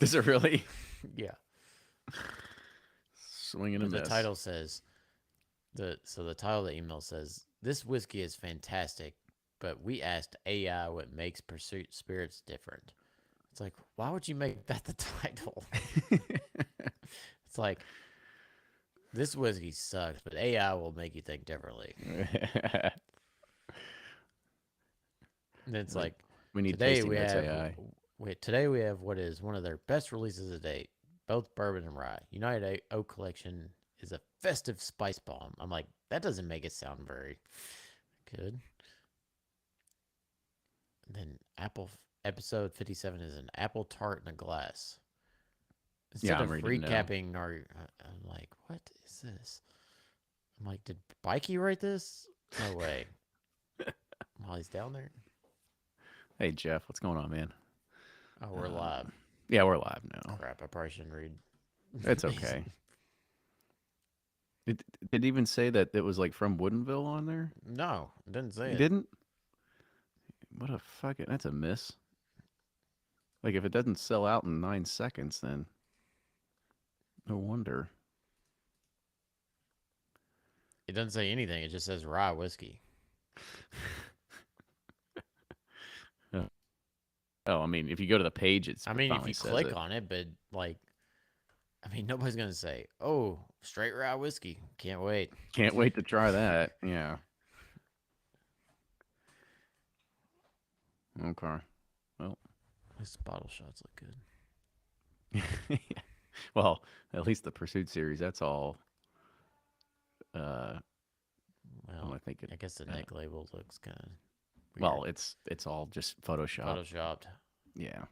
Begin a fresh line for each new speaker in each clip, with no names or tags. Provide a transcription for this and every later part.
Does it really?
Yeah.
Swing and a
But the
miss.
title says the title of the email says this whiskey is fantastic, but we asked AI what makes Pursuit Spirits different. It's like, why would you make that the title? It's like this whiskey sucks, but AI will make you think differently. And it's
Like,
like
we need
today
tasting
we
notes
have
AI.
today we have what is one of their best releases to date, both bourbon and rye. United Oak Collection is a festive spice bomb. I'm like, that doesn't make it sound very good. And then Apple episode 57 is an apple tart in a glass.
Yeah,
Instead
I'm
of
reading now.
recapping, or I'm like, what is this? I'm like, did Mikey write this? No way. While he's down there.
Hey, Jeff, what's going on, man?
Oh, we're live.
Um, yeah, we're live now.
Crap, I probably shouldn't read
It's
these.
okay. It did it even say that it was like from Woodinville on there?
No, it didn't say
You
it.
didn't? What a fucking. That's a miss. Like, if it doesn't sell out in 9 seconds, then no wonder.
It doesn't say anything. It just says rye whiskey.
Uh, Oh, I mean, if you go to the page,
I
it
mean, if
finally
you
says
click
it.
on it, but like, I mean, nobody's gonna say, "Oh, straight rye whiskey." Can't wait.
Can't wait to try that. Yeah. Okay. Well,
These bottle shots look good.
yeah. Well, at least the Pursuit series, that's all. Uh, what am I
Well,
thinking?
I guess the
Uh,
neck label looks kind of weird.
well, it's all just Photoshop.
Photoshopped.
Yeah.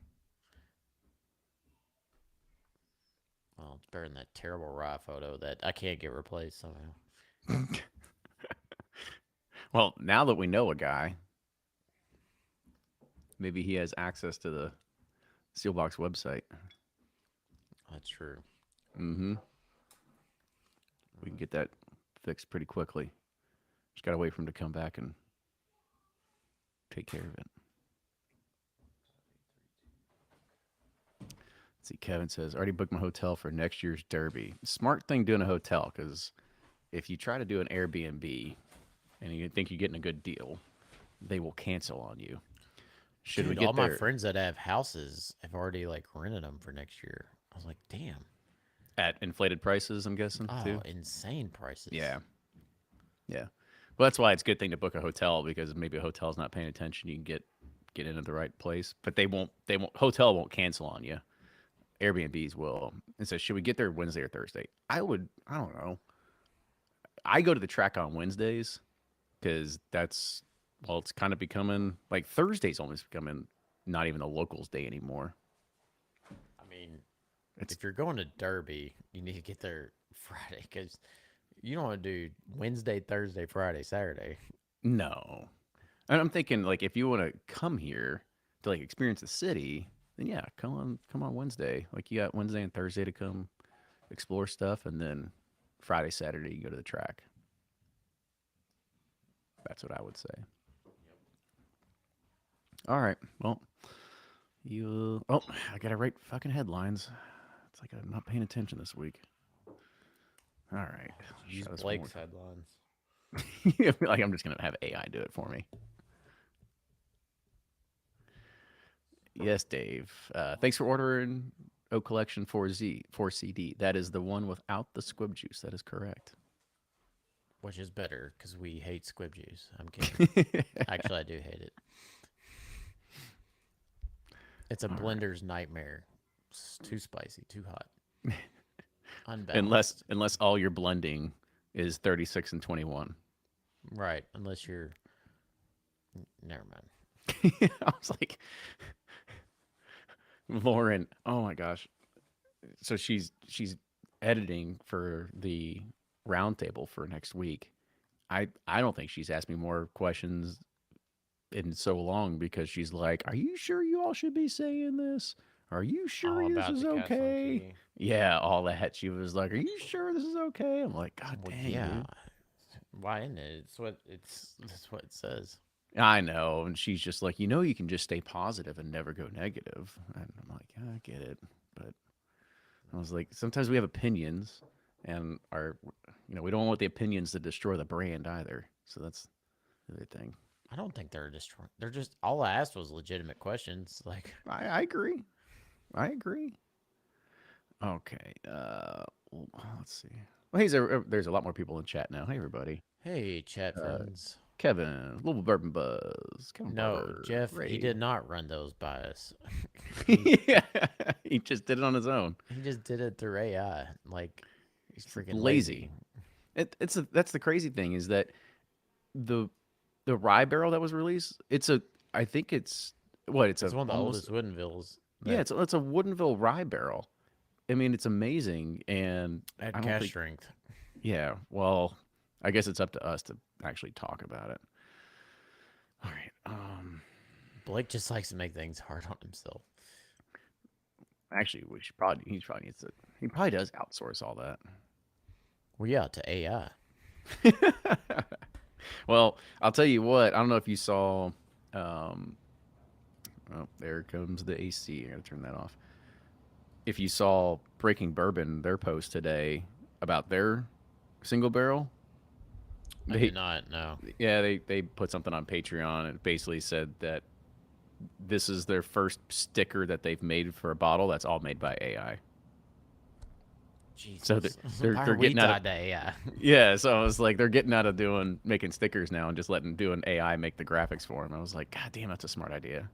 Well, it's better than that terrible rye photo that I can't get replaced somehow.
Well, now that we know a guy, maybe he has access to the Steelbox website.
That's true.
Mm-hmm. We can get that fixed pretty quickly. Just gotta wait for him to come back and take care of it. Let's see, Kevin says, already booked my hotel for next year's Derby. Smart thing doing a hotel, because if you try to do an Airbnb and you think you're getting a good deal, they will cancel on you. Should we
Dude, all
get
my
there
friends that have houses have already like rented them for next year. I was like, damn.
at inflated prices, I'm guessing,
Oh,
too?
insane prices.
Yeah. Yeah. Well, that's why it's a good thing to book a hotel, because maybe a hotel's not paying attention. You can get into the right place, but they won't hotel won't cancel on you. Airbnbs will. And so should we get there Wednesday or Thursday? I don't know. I go to the track on Wednesdays because that's, well, it's kind of becoming like Thursday's almost becoming not even a locals day anymore.
I mean,
It's
if you're going to Derby, you need to get there Friday because you don't want to do Wednesday, Thursday, Friday, Saturday.
no. And I'm thinking, like, if you want to come here to like experience the city, then yeah, come on Wednesday. Like, you got Wednesday and Thursday to come explore stuff, and then Friday, Saturday you go to the track. That's what I would say. All right. Well, you. Oh, I gotta write fucking headlines. It's like I'm not paying attention this week. All right. Let's
Use
try this one more
Blake's headlines.
time. Like, I'm just gonna have AI do it for me. Yes, Dave. Thanks for ordering Oak Collection 4CD. That is the one without the squib juice. That is correct.
Which is better because we hate squib juice. I'm kidding. Actually, I do hate it. It's a
All right.
blender's nightmare. It's too spicy, too hot,
Unless
unbalanced.
unless all your blending is 36 and 21.
Right, unless you're. Never mind.
I was like, Lauren. Oh my gosh. So she's editing for the roundtable for next week. I don't think she's asked me more questions in so long, because she's like, "Are you sure you all should be saying this? Are you
All
sure this
about
is
the Castle
okay?"
Key.
Yeah, all that. She was like, "Are you sure this is okay?" I'm like, "God
Well,
dang,
yeah.
dude."
Why isn't it? It's what it's. That's what it says.
I know. And she's just like, you can just stay positive and never go negative. And I'm like, yeah, I get it. But I was like, sometimes we have opinions and we don't want the opinions to destroy the brand either. So that's the other thing.
I don't think they're destroying. They're just all I asked was legitimate questions. Like,
I agree. I agree. Okay. Let's see. Well, there's a lot more people in chat now. Hey, everybody.
hey, chat
Uh,
friends.
Kevin, Louisville Bourbon Buzz, Kevin
No,
Barber,
Jeff, he
Ray.
did not run those by us. he
Yeah, he just did it on his own.
he just did it through AI. Like, he's
He's
freaking lazy.
lazy. That's the crazy thing is that the the rye barrel that was released. I think it's what it's
It's
a
one of the
almost
oldest Woodenvilles
yeah.
that
It's a Woodinville rye barrel. I mean, it's amazing, and I
had
don't
cash
think
strength.
yeah. Well, I guess it's up to us to actually talk about it. All right.
Blake just likes to make things hard on himself.
Actually, we should probably he probably needs to. He probably does outsource all that.
Well, yeah, to AI.
Well, I'll tell you what. I don't know if you saw. Um, oh, there comes the AC. I gotta turn that off. If you saw Breaking Bourbon, their post today about their single barrel,
I did
they
not know.
yeah they put something on Patreon and basically said that this is their first sticker that they've made for a bottle that's all made by AI. So
Jesus. Why
they're
are we
getting out of
tied to AI?
yeah. So I was like, they're getting out of doing making stickers now and just letting doing AI make the graphics for them. I was like, God damn, that's a smart idea.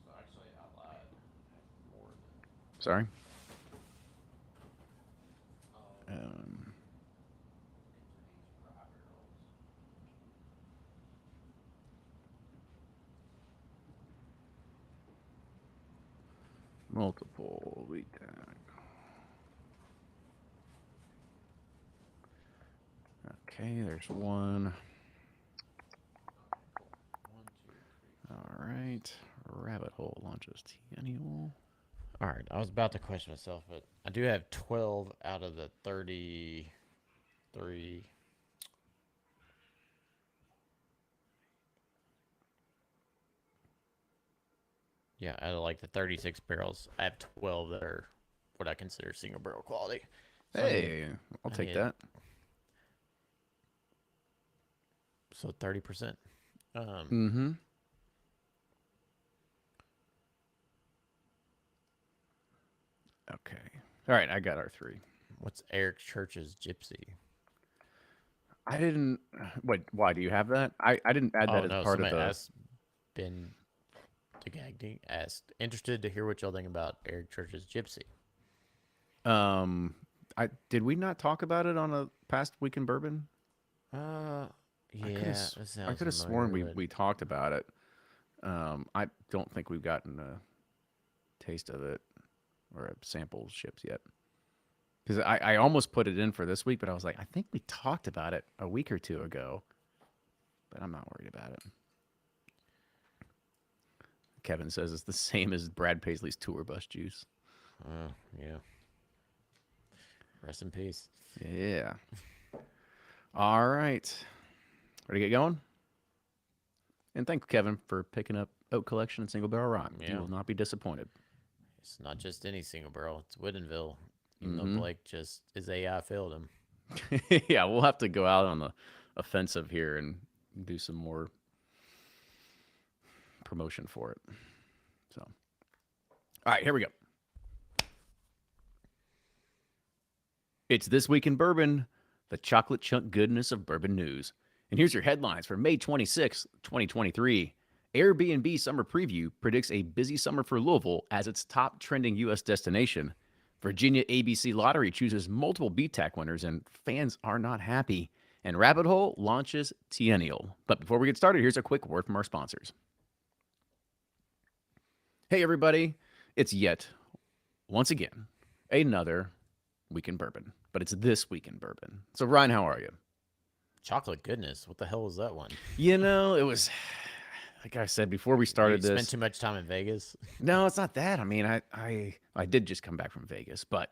So actually, I lied. More
Sorry.
than
Um, multiple wheat tag. Okay, there's one.
one, two, three.
All right. Rabbit hole launches annual.
All right, I was about to question myself, but I do have 12 out of the 33. Yeah, out of like the 36 barrels, I have 12 that are what I consider single barrel quality. So
Hey, I'll
I
take
need
that.
so 30%. Um,
Mm-hmm. Okay. All right, I got our three.
what's Eric Church's Gypsy?
I didn't. Wait, why do you have that? I didn't add that
Oh
as
no,
part of
somebody
the.
asked Ben DeGagny asked, interested to hear what y'all think about Eric Church's Gypsy.
Um, I did we not talk about it on a past week in bourbon?
Uh,
I could have
yeah, it
I
sounds
could have sworn
familiar,
we
but
we talked about it. I don't think we've gotten a taste of it or a sample shipped yet. Because I almost put it in for this week, but I was like, I think we talked about it a week or two ago, but I'm not worried about it. Kevin says it's the same as Brad Paisley's tour bus juice.
yeah. Rest in peace.
Yeah. All right. Ready to get going? And thank you, Kevin, for picking up Oak Collection and Single Barrel Rye. You
Yeah,
will not be disappointed.
it's not just any single barrel. It's Woodinville. Even though
Mm-hmm.
Blake just his AI failed him.
Yeah, we'll have to go out on the offensive here and do some more promotion for it. So, all right, here we go. It's This Week in Bourbon, the chocolate chunk goodness of bourbon news. And here's your headlines for May 26th, 2023. Airbnb Summer Preview predicts a busy summer for Louisville as its top trending U.S. destination. Virginia ABC Lottery chooses multiple BTAC winners, and fans are not happy. And Rabbit Hole launches Tiennial. But before we get started, here's a quick word from our sponsors. Hey, everybody. It's yet, once again, another week in bourbon, but it's This Week in Bourbon. So, Ryan, how are you?
Chocolate goodness. What the hell was that one?
It was like I said before we
You
started
spent
this,
too much time in Vegas.
no, it's not that. I mean, I did just come back from Vegas, but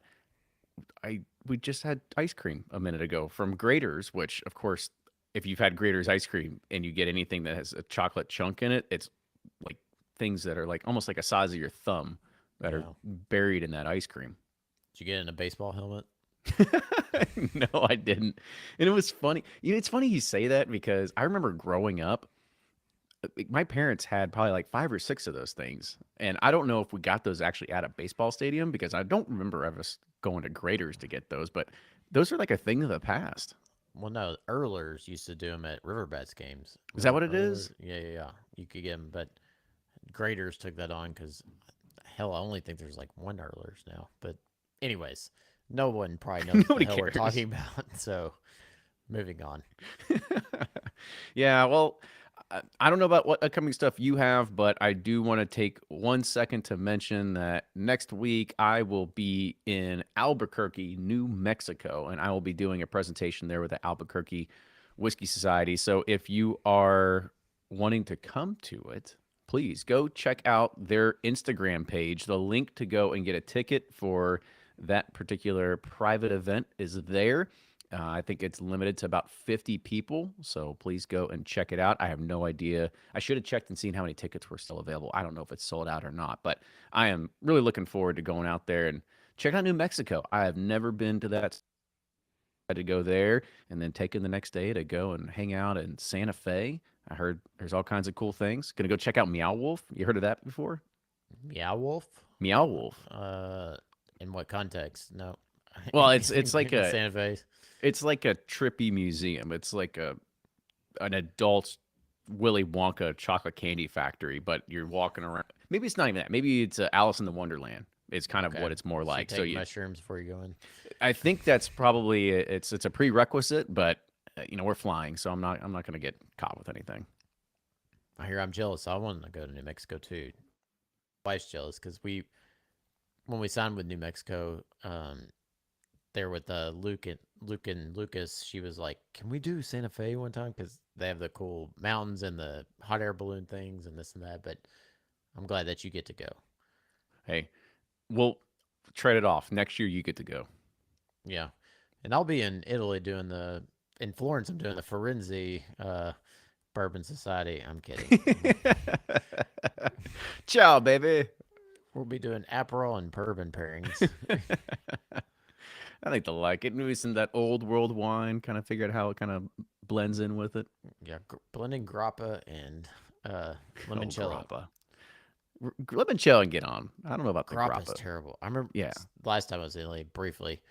I we just had ice cream a minute ago from Grater's, which of course, if you've had Grater's ice cream and you get anything that has a chocolate chunk in it, it's like things that are like almost like a size of your thumb that are
Yeah.
buried in that ice cream.
Did you get in a baseball helmet?
No, I didn't. And it was funny. It's funny you say that because I remember growing up, like, my parents had probably like 5 or 6 of those things. And I don't know if we got those actually at a baseball stadium because I don't remember us going to Graders to get those, but those are like a thing of the past.
Well, no. Earlers used to do them at Riverbats games.
Is that
Remember
what it
Earlers?
is?
Yeah, yeah, yeah. You could get them, but Graders took that on because hell, I only think there's like one Earlers now. But anyways, no one probably knows what the
Nobody
hell we're
cares.
talking about. So moving on.
Yeah, well, I don't know about what upcoming stuff you have, but I do want to take 1 second to mention that next week I will be in Albuquerque, New Mexico, and I will be doing a presentation there with the Albuquerque Whiskey Society. So if you are wanting to come to it, please go check out their Instagram page. The link to go and get a ticket for that particular private event is there. I think it's limited to about 50 people, so please go and check it out. I have no idea. I should have checked and seen how many tickets were still available. I don't know if it's sold out or not, but I am really looking forward to going out there and check out New Mexico. I have never been to that. I had to go there and then taking the next day to go and hang out in Santa Fe. I heard there's all kinds of cool things. Gonna go check out Meow Wolf. You heard of that before?
Meow Wolf?
Meow Wolf.
In what context? No.
Well, it's like
In
a
Santa Fe.
it's like a trippy museum. It's like a an adult Willy Wonka chocolate candy factory, but you're walking around. Maybe it's not even that. Maybe it's Alice in the Wonderland. It's kind of
Okay.
what it's more
So you
like. So
take
you,
mushrooms before you go in.
I think that's probably it's a prerequisite, but we're flying, so I'm not going to get caught with anything.
I hear I'm jealous. I want to go to New Mexico too. Wife's jealous because when we signed with New Mexico, there with Luke and Lucas, she was like, "Can we do Santa Fe one time? Because they have the cool mountains and the hot air balloon things and this and that." But I'm glad that you get to go.
Hey, we'll trade it off. Next year you get to go.
Yeah, and I'll be in Italy doing the in Florence. I'm doing the Firenze Bourbon Society. I'm kidding.
Ciao, baby.
We'll be doing Aperol and bourbon pairings.
I think they'll like it. Maybe some of that old world wine. Kind of figure out how it kind of blends in with it.
Yeah, blending grappa and
Oh,
limoncello.
grappa. Limoncello and get on. I don't know about the
Grappa is
grappa.
terrible. I remember
Yeah.
last time I was in Italy, briefly.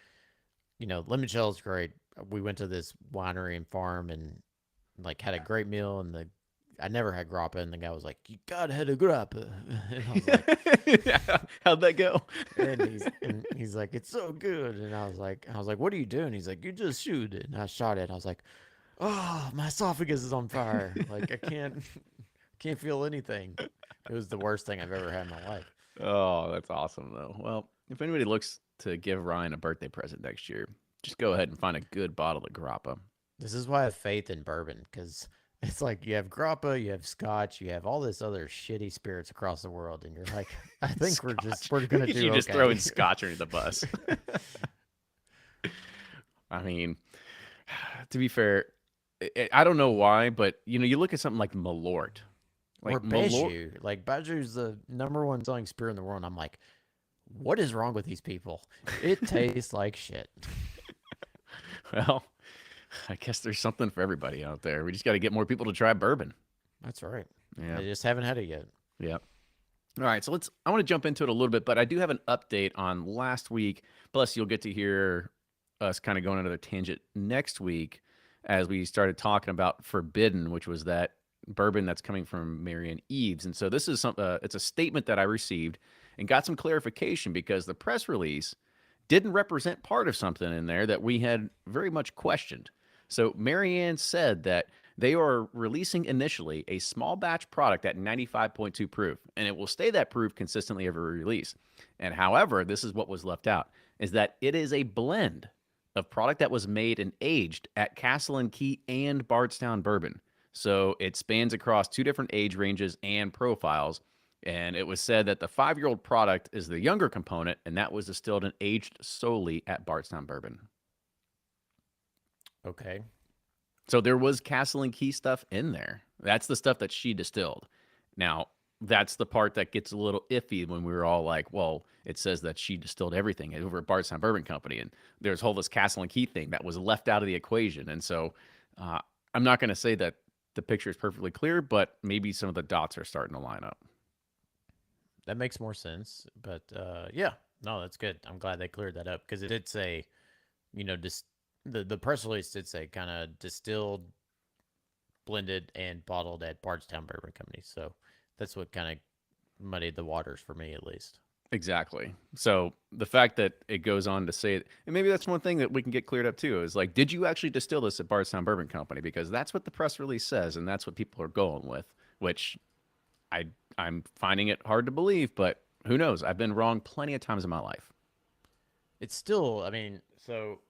Limoncello is great. We went to this winery and farm and like had a great meal, and the I never had grappa, and the guy was like, "You gotta have a grappa," and I was like,
How'd that go?
and he's like, "It's so good," and I was like, "What are you doing?" He's like, "You just shoot it," and I shot it. I was like, "Oh, my esophagus is on fire. Like I can't feel anything." It was the worst thing I've ever had in my life.
Oh, that's awesome though. Well, if anybody looks to give Ryan a birthday present next year, just go ahead and find a good bottle of grappa.
This is why I have faith in bourbon because it's like you have grappa, you have scotch, you have all this other shitty spirits across the world, and you're like, I think we're gonna do
You just
okay.
throwing scotch under the bus. I mean, to be fair, I don't know why, but you look at something like Malort.
Or
Like Malort,
Baijiu. Like Baijiu's the number one selling spirit in the world. And I'm like, what is wrong with these people? It tastes like shit.
well, I guess there's something for everybody out there. We just got to get more people to try bourbon.
That's right.
Yeah.
I just haven't had it yet.
Yeah. All right, so I want to jump into it a little bit, but I do have an update on last week. Plus, you'll get to hear us kind of going on another tangent next week as we started talking about Forbidden, which was that bourbon that's coming from Marion Eves. And so this is it's a statement that I received and got some clarification because the press release didn't represent part of something in there that we had very much questioned. So Marianne said that they are releasing initially a small batch product at 95.2 proof, and it will stay that proof consistently every release. And however, this is what was left out, is that it is a blend of product that was made and aged at Castle and Key and Bardstown Bourbon. So it spans across two different age ranges and profiles. And it was said that the 5-year-old product is the younger component, and that was distilled and aged solely at Bardstown Bourbon.
Okay.
So there was Castle and Key stuff in there. That's the stuff that she distilled. Now, that's the part that gets a little iffy when we were all like, well, it says that she distilled everything over at Bardstown Bourbon Company. And there's whole this Castle and Key thing that was left out of the equation. And so uh, I'm not going to say that the picture is perfectly clear, but maybe some of the dots are starting to line up.
That makes more sense. But yeah, no, that's good. I'm glad they cleared that up because it did say, the press release did say kind of distilled, blended, and bottled at Bardstown Bourbon Company. So that's what kind of muddied the waters for me, at least.
Exactly. So the fact that it goes on to say it, and maybe that's one thing that we can get cleared up too, is like, did you actually distill this at Bardstown Bourbon Company? Because that's what the press release says, and that's what people are going with, which I I'm finding it hard to believe, but who knows? I've been wrong plenty of times in my life.
It's still, I mean, so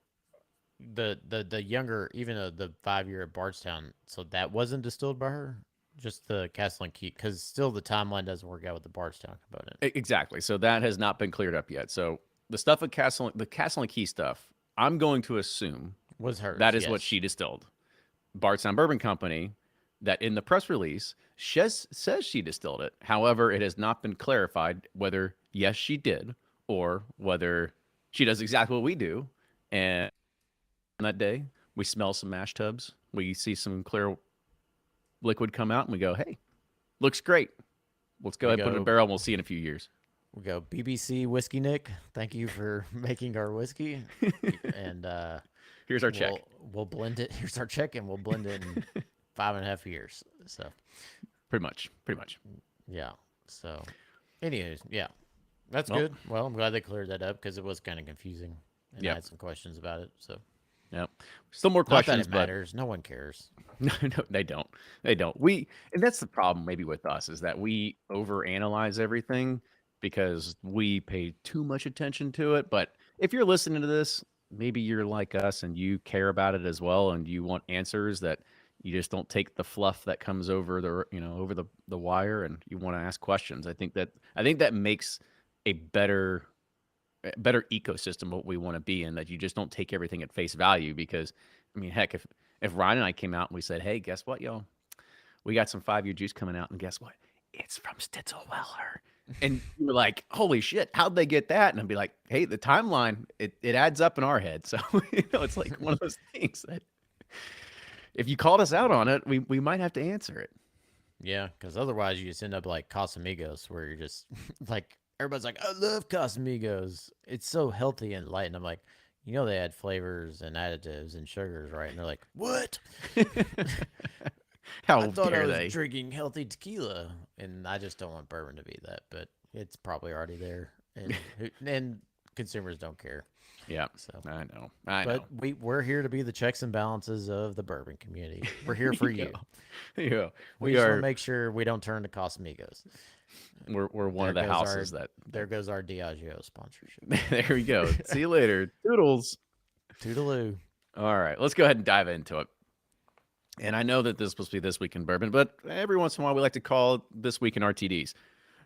the younger, even the 5 year at Bardstown, so that wasn't distilled by her, just the Castle and Key, because still the timeline doesn't work out with the Bardstown component.
Exactly. So that has not been cleared up yet. So the stuff at the Castle and Key stuff, I'm going to assume
Was hers?
that is what
Yes.
she distilled. Bardstown Bourbon Company, that in the press release says she distilled it. However, it has not been clarified whether yes she did or whether she does exactly what we do. And on that day, we smell some mash tubs, we see some clear liquid come out, and we go, "Hey, looks great. Let's go
We
ahead and put it in a
go.
barrel. And we'll see in a few years."
We go. BBC Whiskey Nick. Thank you for making our whiskey, and
Here's our check.
we'll blend it. Here's our check, and we'll blend it in 5.5 years. So
Pretty much. Pretty much.
yeah. So, anyways, yeah, that's
Well,
good. Well, I'm glad they cleared that up because it was kind of confusing, and I
yeah.
had some questions about it. So,
Yeah. Still more
not that
questions,
it
but
matters. No one cares.
no, no, they don't. They don't. And that's the problem maybe with us is that we overanalyze everything because we pay too much attention to it. But if you're listening to this, maybe you're like us and you care about it as well, and you want answers that you just don't take the fluff that comes over over the wire, and you want to ask questions. I think that makes a better ecosystem what we want to be in, that you just don't take everything at face value. Because I mean, heck, if Ryan and I came out and we said, "Hey, guess what, yo, we got some 5-year juice coming out, and guess what, it's from Stitzelweller," and you were like, "Holy shit, how'd they get that?" And I'd be like, "Hey, the timeline, it adds up in our head." So it's like one of those things that if you called us out on it, we might have to answer it.
Yeah, because otherwise you just end up like Casamigos, where you're just like everybody's like, "I love Casamigos. It's so healthy and light," and I'm like, they add flavors and additives and sugars, right? And they're like, "What? I
How
thought I
dare
was
they?
drinking healthy tequila," and I just don't want bourbon to be that, but it's probably already there, and consumers don't care.
Yeah,
So,
I know.
but we're here to be the checks and balances of the bourbon community. We're here for
Yeah,
you.
yeah,
We
we
just want to
are.
make sure we don't turn to Casamigos.
We're one
There
of the
goes our
houses that.
there goes our Diageo sponsorship.
There we go. See you later. Toodles.
Toodaloo.
All right, let's go ahead and dive into it. And I know that this is supposed to be This Week in Bourbon, but every once in a while we like to call it This Week in RTDs.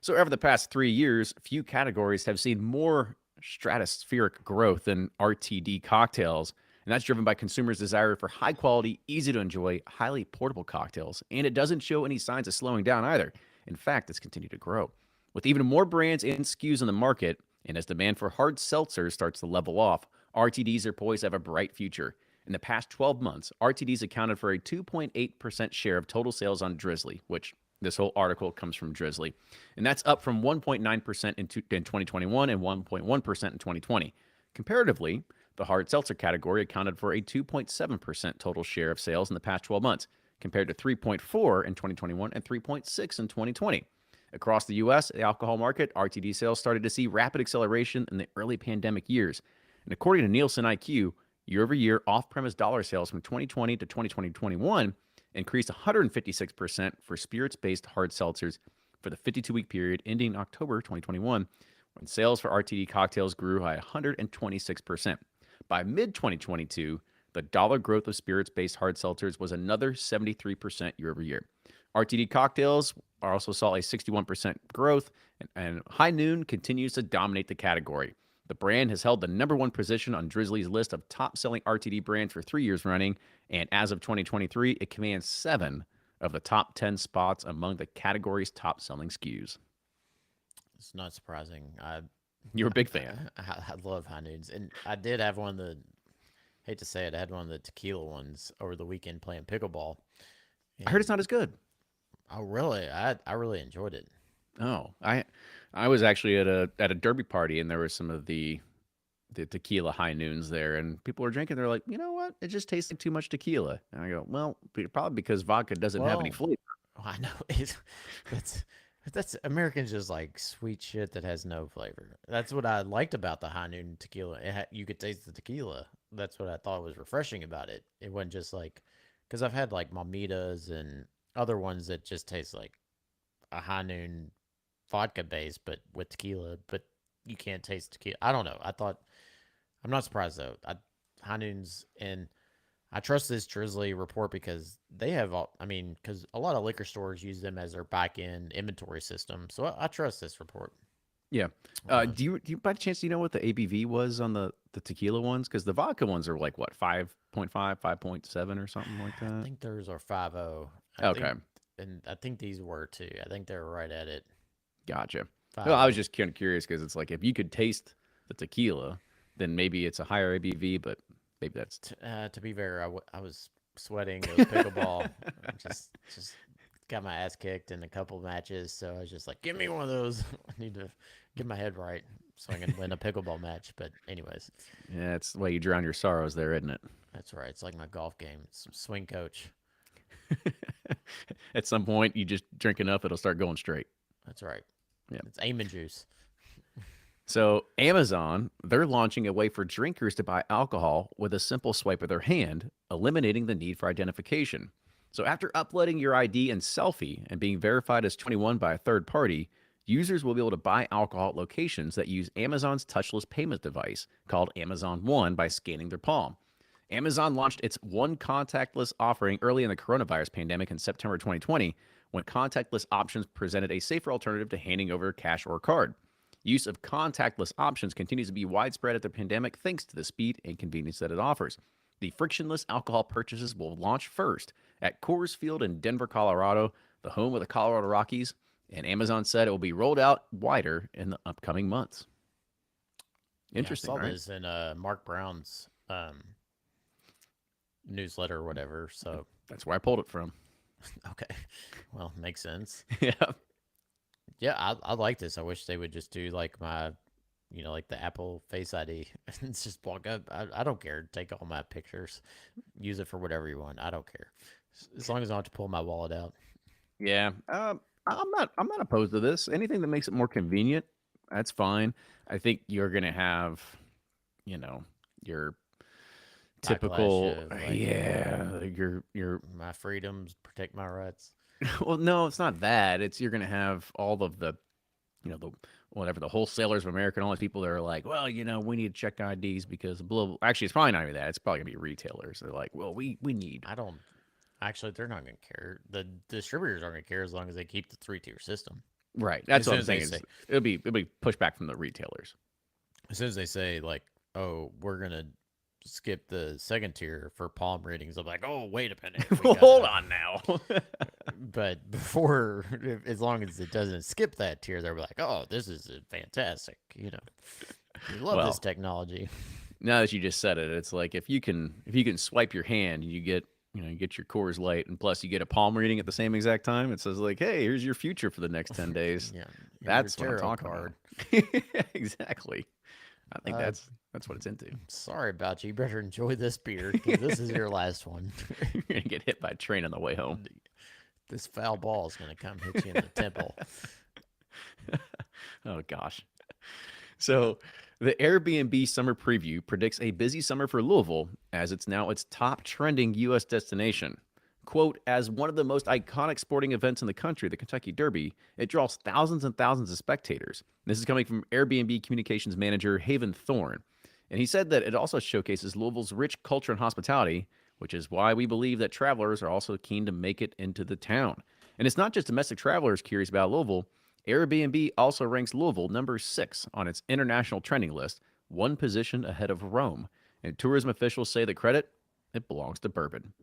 So over the past 3 years, few categories have seen more stratospheric growth than RTD cocktails. And that's driven by consumers' desire for high quality, easy to enjoy, highly portable cocktails. And it doesn't show any signs of slowing down either. In fact, it's continued to grow. With even more brands and SKUs on the market, and as demand for hard seltzers starts to level off, RTDs are poised to have a bright future. In the past 12 months, RTDs accounted for a 2.8% share of total sales on Drizzly, which this whole article comes from Drizzly. And that's up from 1.9% in 2021 and 1.1% in 2020. Comparatively, the hard seltzer category accounted for a 2.7% total share of sales in the past 12 months, compared to 3.4 in 2021 and 3.6 in 2020. Across the US, the alcohol market, RTD sales started to see rapid acceleration in the early pandemic years. And according to Nielsen IQ, year over year, off premise dollar sales from 2020 to 2021 increased 156% for spirits based hard seltzers for the 52-week period ending October 2021, when sales for RTD cocktails grew by 126%. By mid 2022, The dollar growth of spirits-based hard seltzers was another 73% year over year. RTD cocktails also saw a 61% growth, and High Noon continues to dominate the category. The brand has held the number one position on Drizzly's list of top-selling RTD brands for 3 years running, and as of 2023, it commands 7 of the top 10 spots among the category's top-selling SKUs.
It's not surprising. I
You're a big fan.
I love high noons, and I did have one of the. Hate to say it, I had one of the tequila ones over the weekend playing pickleball.
I heard it's
And
not as good.
oh, really? I really enjoyed it.
Oh, I was actually at a derby party, and there were some of the tequila high noons there, and people were drinking. They're like, you know what? It just tastes like too much tequila. And I go, well, probably because vodka doesn't have any
Well,
flavor.
I know that's that's Americans just like sweet shit that has no flavor. That's what I liked about the high noon tequila. You could taste the tequila. That's what I thought was refreshing about it. It wasn't just like because I've had like mamitas and other ones that just taste like a high noon vodka base, but with tequila. But you can't taste tequila. I don't know. I thought I'm not surprised though. High noons and I trust this Drizzly report because they have all. I mean, because a lot of liquor stores use them as their back end inventory system. So I trust this report.
Yeah.
Uh,
Do you by chance do you know what the ABV was on the tequila ones? Because the vodka ones are like what 5.5, 5.7, or something like
I
that.
think theirs are 5.0. I
Okay,
think, and I think these were too. I think they were right at it.
gotcha. Well, I was
5.0.
just kind of curious because it's like if you could taste the tequila, then maybe it's a higher ABV, but maybe that's
To be fair, I was sweating. It was pickleball. Just got my ass kicked in a couple matches. So I was just like, give me one of those. I need to get my head right so I can win a pickleball match. But anyways,
yeah, it's the way you drown your sorrows there, isn't it?
that's right. It's like my golf game. It's swing coach.
At some point, you just drink enough, it'll start going straight.
That's right.
Yeah.
It's aiming juice.
So, Amazon, they're launching a way for drinkers to buy alcohol with a simple swipe of their hand, eliminating the need for identification. So, after uploading your ID and selfie and being verified as 21 by a third party, users will be able to buy alcohol at locations that use Amazon's touchless payment device called Amazon One by scanning their palm. Amazon launched its one contactless offering early in the coronavirus pandemic in September 2020 when contactless options presented a safer alternative to handing over cash or card. Use of contactless options continues to be widespread at the pandemic thanks to the speed and convenience that it offers. The frictionless alcohol purchases will launch first at Coors Field in Denver, Colorado, the home of the Colorado Rockies, and Amazon said it will be rolled out wider in the upcoming months.
Yeah, I
Interesting,
saw
right?
this in Mark Brown's newsletter or whatever. So
That's where I pulled it from.
okay, well, makes sense.
Yeah.
Yeah, I like this. I wish they would just do like my, like the Apple Face ID. It's just walk up. I don't care. Take all my pictures, use it for whatever you want. I don't care, as long as I don't have to pull my wallet out.
Yeah. I'm not opposed to this. Anything that makes it more convenient, that's fine. I think you're gonna have, you know, your typical
Backlash of like
yeah, your
my freedoms, protect my rights.
well, no, it's not that. It's you're gonna have all of the the whatever the wholesalers of America and all these people that are like, well, we need to check IDs because blah, blah. Actually, it's probably not even that. It's probably gonna be retailers. They're like, well, we need
I don't actually. They're not gonna care. The distributors aren't gonna care as long as they keep the 3-tier system.
right.
As
That's what
soon
I'm
as they
saying.
say,
It'll be pushback from the retailers.
as soon as they say like, oh, we're gonna skip the second tier for palm readings, I'm like, oh, wait a minute, we
Well, hold
gotta.
on now.
But before, as long as it doesn't skip that tier, they're like, oh, this is fantastic. We love this
Well,
technology.
now that you just said it, it's like if you can swipe your hand, you get your Coors Light, and plus you get a palm reading at the same exact time. It says like, hey, here's your future for the next 10 days.
Yeah, here's
That's what
your
I'm
tarot
talking
card.
about. Exactly. I think
Uh,
that's what it's into.
Sorry about you. You better enjoy this beer because this is your last one.
You're gonna get hit by a train on the way home.
This foul ball is going to come hit you in the temple.
Oh gosh. So the Airbnb summer preview predicts a busy summer for Louisville as it's now its top trending U.S. destination. Quote, as one of the most iconic sporting events in the country, the Kentucky Derby, it draws thousands and thousands of spectators. This is coming from Airbnb communications manager Haven Thorne. And he said that it also showcases Louisville's rich culture and hospitality, which is why we believe that travelers are also keen to make it into the town. And it's not just domestic travelers curious about Louisville. Airbnb also ranks Louisville number 6 on its international trending list, one position ahead of Rome. And tourism officials say the credit, it belongs to Bourbon.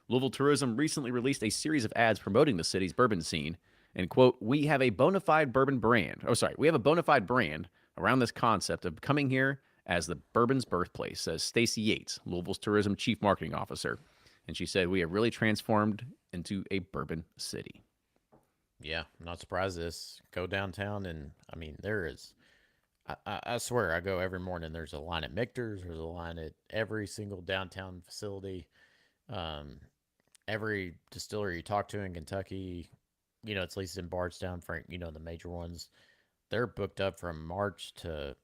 Louisville Tourism recently released a series of ads promoting the city's bourbon scene. And quote, we have a bona fide bourbon brand. Oh, sorry, we have a bona fide brand around this concept of coming here as the bourbon's birthplace, says Stacy Yates, Louisville's tourism chief marketing officer. And she said, we have really transformed into a bourbon city.
Yeah, I'm not surprised this. Go downtown, and I mean, there is. I swear, I go every morning. There's a line at Michter's. There's a line at every single downtown facility. Um, every distillery you talk to in Kentucky, it's at least in Bardstown, Frank. The major ones, they're booked up from March to.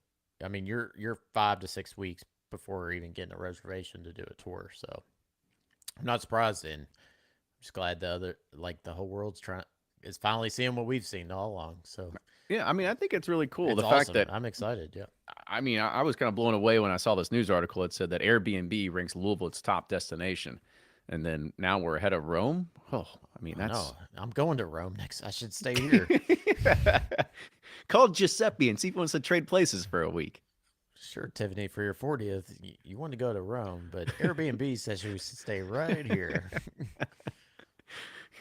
I mean, you're 5 to 6 weeks before even getting a reservation to do a tour. So I'm not surprised, and I'm just glad the whole world's trying is finally seeing what we've seen all along. So
Yeah, I mean, I think it's really cool.
it's
The fact
awesome.
that,
I'm excited. Yeah.
I mean, I was kind of blown away when I saw this news article. It said that Airbnb ranks Louisville its top destination. And then now we're ahead of Rome. Oh, I mean,
I
that's.
know. I'm going to Rome next. I should stay here.
Call Giuseppe and see if he wants to trade places for a week.
Sure, Tiffany, for your 40th, you want to go to Rome, but Airbnb says you should stay right here.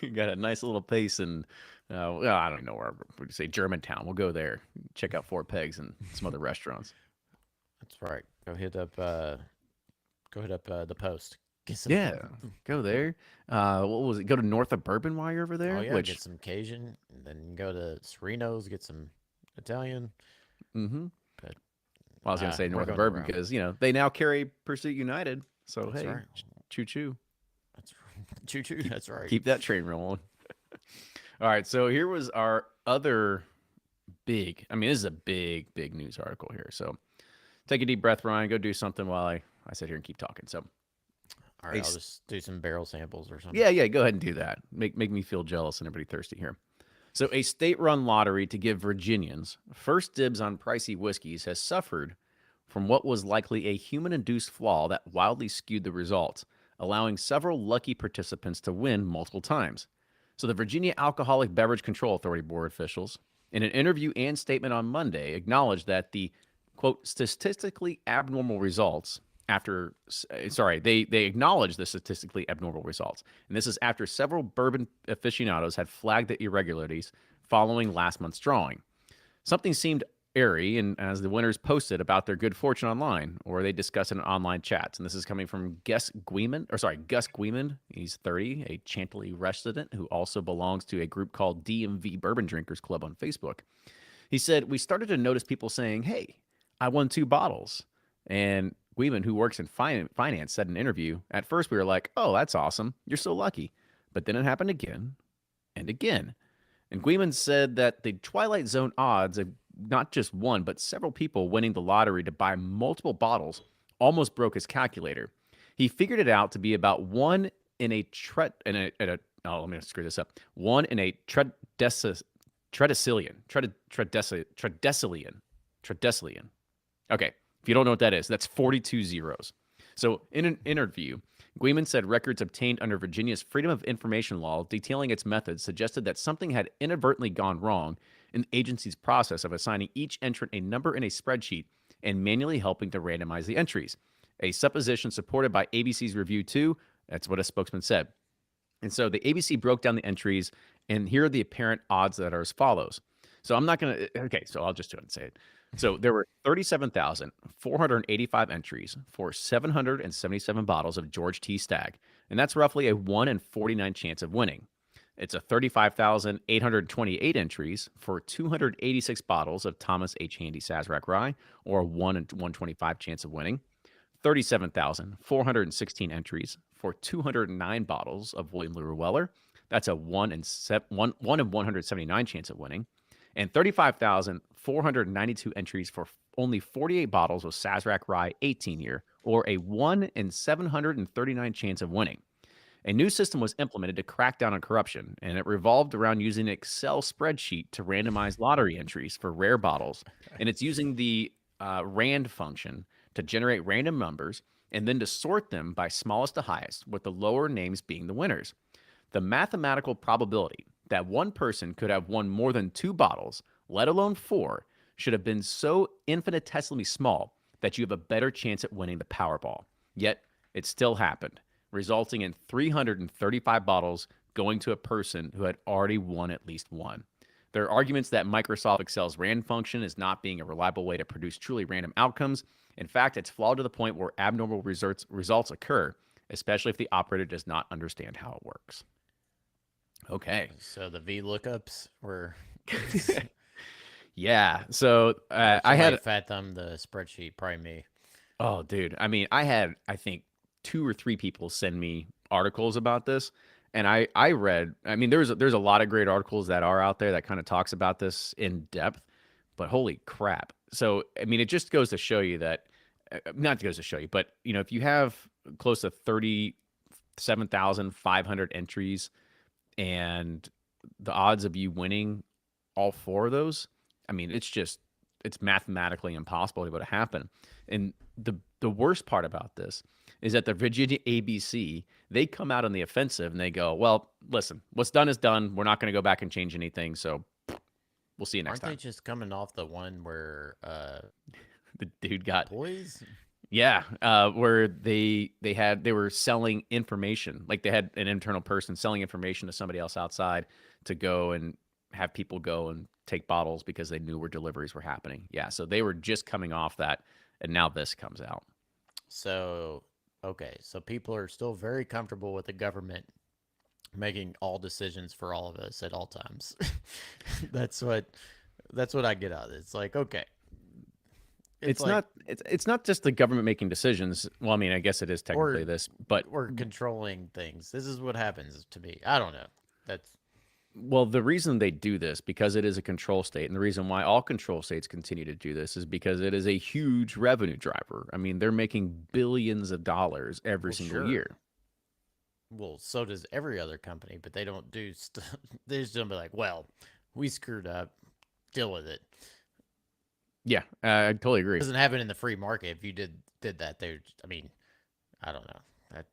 You got a nice little place in, well, I don't know where would you say Germantown. We'll go there, check out Four Pegs and some other restaurants.
That's right. Go hit up the post. Get some.
Yeah, go there. What was it? Go to North of Bourbon while you're over there.
Oh yeah,
Which,
get some Cajun, and then go to Sereno's, get some Italian.
mm-hmm.
But
Well, I was gonna say
we're
North of
going to
Bourbon
Rome.
because they now carry Pursuit United. So
That's
hey,
right.
choo choo,
That's choo choo. That's right.
keep that train rolling. All right, so here was our other big. I mean, this is a big news article here. So take a deep breath, Ryan. Go do something while I sit here and keep talking. So
All right, I'll just do some barrel samples or something.
yeah, go ahead and do that. Make me feel jealous and everybody thirsty here. So a state-run lottery to give Virginians first dibs on pricey whiskeys has suffered from what was likely a human-induced flaw that wildly skewed the results, allowing several lucky participants to win multiple times. So the Virginia Alcoholic Beverage Control Authority board officials, in an interview and statement on Monday, acknowledged that the quote statistically abnormal results after they acknowledged the statistically abnormal results, and this is after several bourbon aficionados had flagged the irregularities following last month's drawing. Something seemed airy, and as the winners posted about their good fortune online, or they discussed in online chats. And this is coming from Gus Guimond. He's 30, a Chantilly resident who also belongs to a group called DMV Bourbon Drinkers Club on Facebook. He said, we started to notice people saying, hey, I won 2 bottles. And Guimond, who works in finance, said in an interview, at first we were like, oh, that's awesome. You're so lucky. But then it happened again and again. And Guimond said that the Twilight Zone odds of not just one, but several people winning the lottery to buy multiple bottles almost broke his calculator. He figured it out to be about 1 in a oh, let me screw this up. 1 in a tredecillion. Okay, if you don't know what that is, that's 42 zeros. So in an interview, Guimond said records obtained under Virginia's Freedom of Information law detailing its methods suggested that something had inadvertently gone wrong in the agency's process of assigning each entrant a number in a spreadsheet and manually helping to randomize the entries. A supposition supported by ABC's Review 2, that's what a spokesman said. And so the ABC broke down the entries, and here are the apparent odds that are as follows. So I'm not going to, okay, so I'll just do it and say it. So there were 37,485 entries for 777 bottles of George T. Stagg, and that's roughly a 1 in 49 chance of winning. It's a 35,828 entries for 286 bottles of Thomas H. Handy Sazerac Rye, or a 1 in 125 chance of winning. 37,416 entries for 209 bottles of William Lure Weller. That's a 1 in 179 chance of winning. And 35,492 entries for only 48 bottles of Sazerac Rye 18-year, or a 1 in 739 chance of winning. A new system was implemented to crack down on corruption, and it revolved around using an Excel spreadsheet to randomize lottery entries for rare bottles. And it's using the RAND function to generate random numbers and then to sort them by smallest to highest, with the lower names being the winners. The mathematical probability that one person could have won more than 2 bottles, let alone 4, should have been so infinitesimally small that you have a better chance at winning the Powerball. Yet, it still happened, resulting in 335 bottles going to a person who had already won at least one. There are arguments that Microsoft Excel's random function is not being a reliable way to produce truly random outcomes. In fact, it's flawed to the point where abnormal results occur, especially if the operator does not understand how it works. Okay.
So the VLOOKUPs were.
Yeah. So I
Somebody
had,
fat thumb the spreadsheet, probably me.
oh, dude. I mean, I had, I think, 2 or 3 people send me articles about this. And I read, I mean, there's a lot of great articles that are out there that kind of talks about this in depth, but holy crap. So, I mean, it just goes to show you that, not goes to show you, but, if you have close to 37,500 entries and the odds of you winning all 4 of those, I mean, it's mathematically impossible to be able to happen. And the worst part about this is that the Virginia ABC, they come out on the offensive and they go, well, listen, what's done is done. We're not going to go back and change anything. So we'll see you next
Aren't they
time.
just coming off the one where
The dude got,
boys?
yeah, where they were selling information, like they had an internal person selling information to somebody else outside to go and have people go and take bottles because they knew where deliveries were happening. Yeah, so they were just coming off that, and now this comes out.
So okay, so people are still very comfortable with the government making all decisions for all of us at all times. that's what that's what I get out of it. It's like, okay, it's
It's
like
not it's not just the government making decisions. Well, I mean, I guess it is technically
or
this, but
we're controlling things. This is what happens to me. I don't know. That's
well, the reason they do this because it is a control state, and the reason why all control states continue to do this is because it is a huge revenue driver. I mean, they're making billions of dollars every
well,
single
sure.
year.
Well, so does every other company, but they don't do stuff. They just don't be like, well, we screwed up. Deal with it.
Yeah, I totally agree.
Doesn't happen in the free market. If you did that, they. I mean, I don't know. That's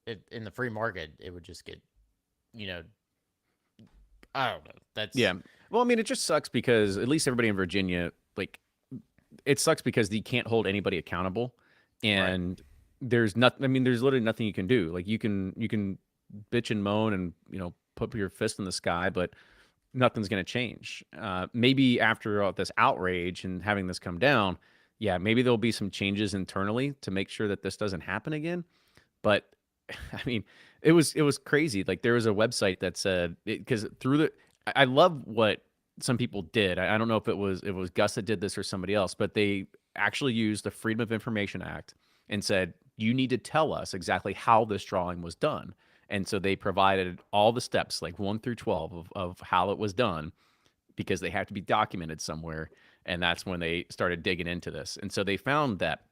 it in the free market. It would just get, you know, I don't know. That's
Yeah. Well, I mean, it just sucks because at least everybody in Virginia, like, it sucks because you can't hold anybody accountable,
right.
and there's nothing. I mean, there's literally nothing you can do. Like, you can bitch and moan and put your fist in the sky, but nothing's going to change. Maybe after all this outrage and having this come down, yeah, maybe there'll be some changes internally to make sure that this doesn't happen again. But I mean, it was crazy. Like there was a website that said because through the I love what some people did. I don't know if it was Gus that did this or somebody else, but they actually used the Freedom of Information Act and said you need to tell us exactly how this drawing was done. And so they provided all the steps, like 1 through 12, of how it was done, because they have to be documented somewhere. And that's when they started digging into this. And so they found that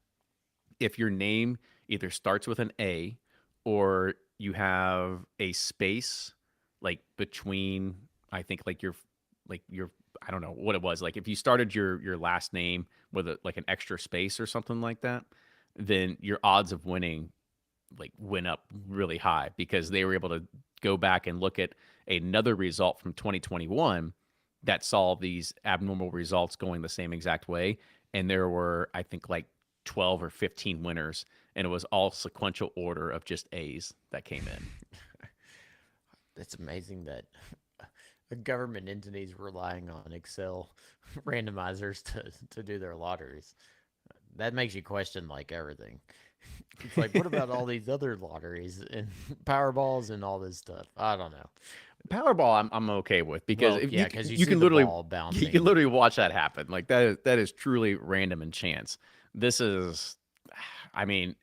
if your name either starts with an A or you have a space like between, I think like your I don't know what it was, like if you started your last name with like an extra space or something like that, then your odds of winning like went up really high because they were able to go back and look at another result from 2021 that saw these abnormal results going the same exact way. And there were, I think, like 12 or 15 winners, and it was all sequential order of just A's that came in.
It's amazing that a government entity is relying on Excel randomizers to do their lotteries. That makes you question like everything. It's like, what about all these other lotteries and Powerballs and all this stuff? I don't know.
Powerball, I'm okay with because
Well,
if
yeah, because you
you
see
can
the
literally
ball
you can
bouncing.
literally watch that happen. Like that is truly random and chance. This is, I mean,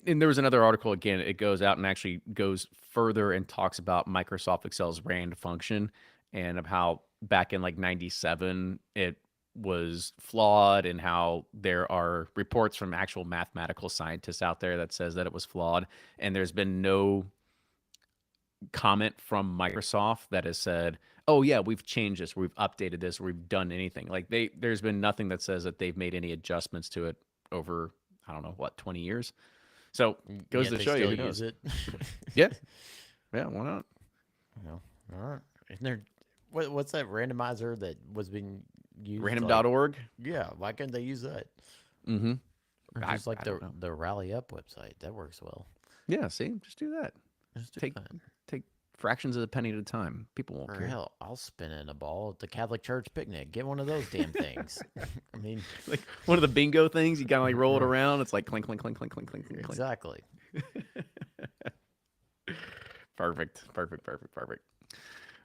and there was another article again. It goes out and actually goes further and talks about Microsoft Excel's RAND function and of how back in like '97 it was flawed and how there are reports from actual mathematical scientists out there that says that it was flawed, and there's been no comment from Microsoft that has said, "Oh yeah, we've changed this, we've updated this, we've done anything." Like there's been nothing that says that they've made any adjustments to it over, I don't know, what, 20 years. So goes
Yet
to
they
show you,
still
who
use
knows?
it.
Yeah. Yeah. Why not?
Well, all right. And there, what's that randomizer that was being used? Like,
Random.org.
yeah, why couldn't they use that?
Mm-hmm.
Or just like
I don't know.
the Rally Up website that works well.
Yeah. See, just do that.
Just do
Take,
that.
take fractions of a penny at a time. People won't
Or
care.
hell, I'll spin it in a ball at the Catholic Church picnic. Get one of those damn things. I mean,
Like one of the bingo things, you kind of like roll it around. It's like clink, clink, clink, clink, clink, clink, clink, clink.
exactly.
Perfect. Perfect. Perfect. Perfect.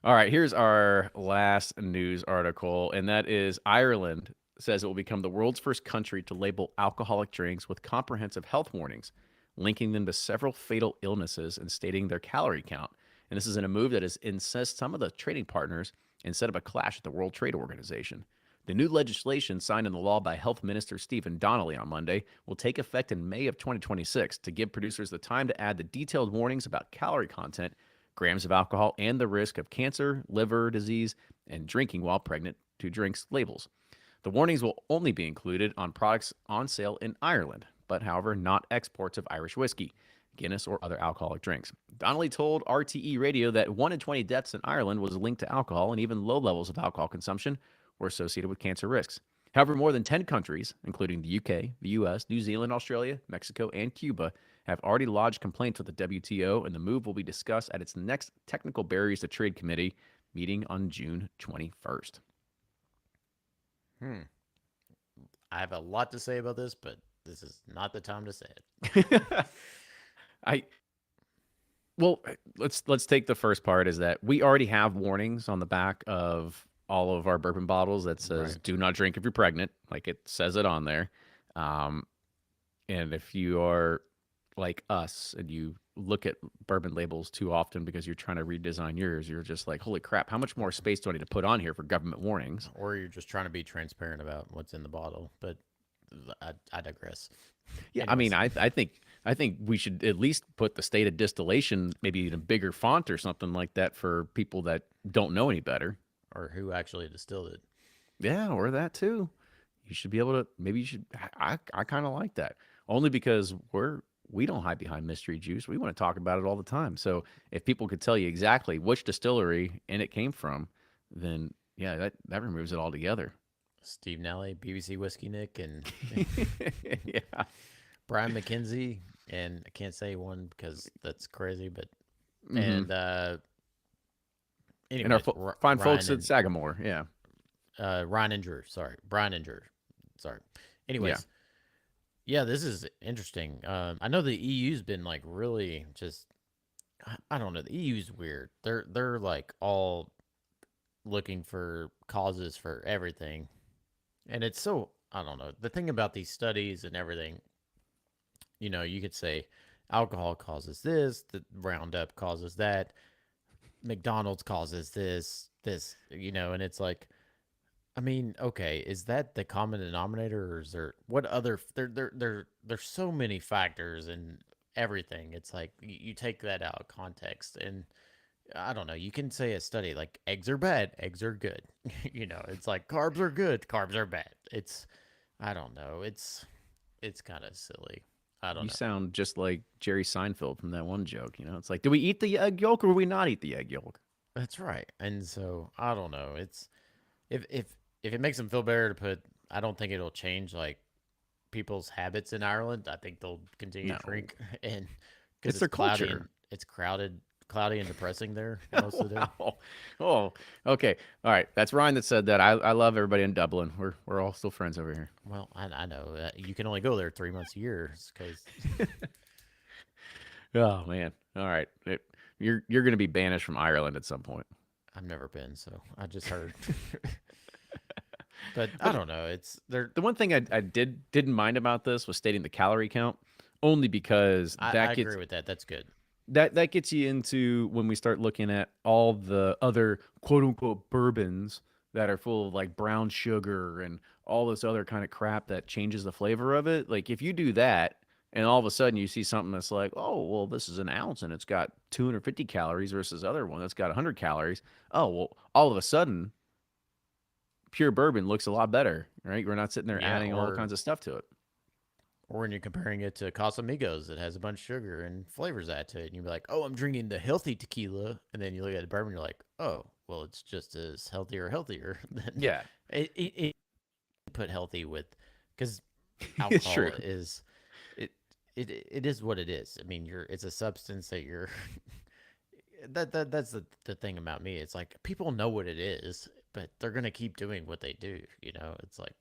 All right, here's our last news article, and that is Ireland says it will become the world's first country to label alcoholic drinks with comprehensive health warnings, linking them to several fatal illnesses and stating their calorie count. And this is in a move that has incensed some of the trading partners and set up a clash at the World Trade Organization. The new legislation signed into law by Health Minister Stephen Donnelly on Monday will take effect in May of 2026 to give producers the time to add the detailed warnings about calorie content, grams of alcohol, and the risk of cancer, liver disease, and drinking while pregnant to drinks labels. The warnings will only be included on products on sale in Ireland, but however, not exports of Irish whiskey, Guinness, or other alcoholic drinks. Donnelly told RTE Radio that 1 in 20 deaths in Ireland was linked to alcohol, and even low levels of alcohol consumption were associated with cancer risks. However, more than 10 countries, including the UK, the US, New Zealand, Australia, Mexico, and Cuba, have already lodged complaints with the WTO, and the move will be discussed at its next Technical Barriers to Trade Committee meeting on June 21st.
Hmm. I have a lot to say about this, but this is not the time to say it.
I well, let's take the first part is that we already have warnings on the back of all of our bourbon bottles that says
Right.
"Do not drink if you're pregnant," like it says it on there. Um, and if you are like us and you look at bourbon labels too often because you're trying to redesign yours, you're just like, holy crap, how much more space do I need to put on here for government warnings?
Or you're just trying to be transparent about what's in the bottle. But I digress.
Yeah, I mean,
Anyways,
I think we should at least put the state of distillation maybe in a bigger font or something like that for people that don't know any better.
or who actually distilled it.
Yeah, or that too. You should be able to. Maybe you should. I kind of like that only because we don't hide behind mystery juice. We want to talk about it all the time. So if people could tell you exactly which distillery and it came from, then yeah, that removes it altogether.
Steve Nally, BBC Whiskey Nick, and
Yeah.
Brian McKenzie. And I can't say one because that's crazy, but
Hmm.
and
And our
anyways,
fine
Ryan
folks at
and
Sagamore. Yeah.
Ryan and Drew. Sorry, Brian and Drew. Sorry.
Yeah.
Anyways, yeah, this is interesting. I know the EU's been like really just. I don't know. The EU's weird. They're like all looking for causes for everything, and it's so I don't know. The thing about these studies and everything, you could say alcohol causes this, the Roundup causes that, McDonald's causes this, and it's like, I mean, okay, is that the common denominator, or is there what other? There's so many factors and everything. It's like you take that out of context, and I don't know. You can say a study like eggs are bad, eggs are good. It's like carbs are good, carbs are bad. I don't know. It's kind of silly. I don't
You
know.
sound just like Jerry Seinfeld from that one joke. It's like, do we eat the egg yolk or do we not eat the egg yolk?
That's right. And so I don't know. It's if if it makes them feel better to put, I don't think it'll change like people's habits in Ireland. I think they'll continue to
No,
drink, and because
it's
it's
their
cloudy
culture.
and it's cloudy and depressing there most of the day.
Wow. Oh, okay. All right. That's Ryan that said that. I love everybody in Dublin. We're all still friends over here.
Well, I know you can only go there 3 months a year because
Oh man. All right. You're going to be banished from Ireland at some point.
I've never been, so I just heard. But I
But
don't know. It's they're.
the one thing I didn't mind about this was stating the calorie count, only because
I agree with that. That's good.
that gets you into when we start looking at all the other quote unquote bourbons that are full of like brown sugar and all this other kind of crap that changes the flavor of it. Like if you do that and all of a sudden you see something that's like, oh, well, this is an ounce and it's got 250 calories versus other one that's got 100 calories. Oh, well, all of a sudden pure bourbon looks a lot better, right? We're not sitting there
Yeah,
adding all kinds of stuff to it.
Or when you're comparing it to Casamigos that has a bunch of sugar and flavors added to it, and you're like, oh, I'm drinking the healthy tequila, and then you look at the bourbon, you're like, oh, well, it's just as healthier than
Yeah,
it put healthy with, because
it's
alcohol
true.
is it is what it is. I mean, it's a substance that you're that's the thing about me. It's like people know what it is, but they're gonna keep doing what they do. It's like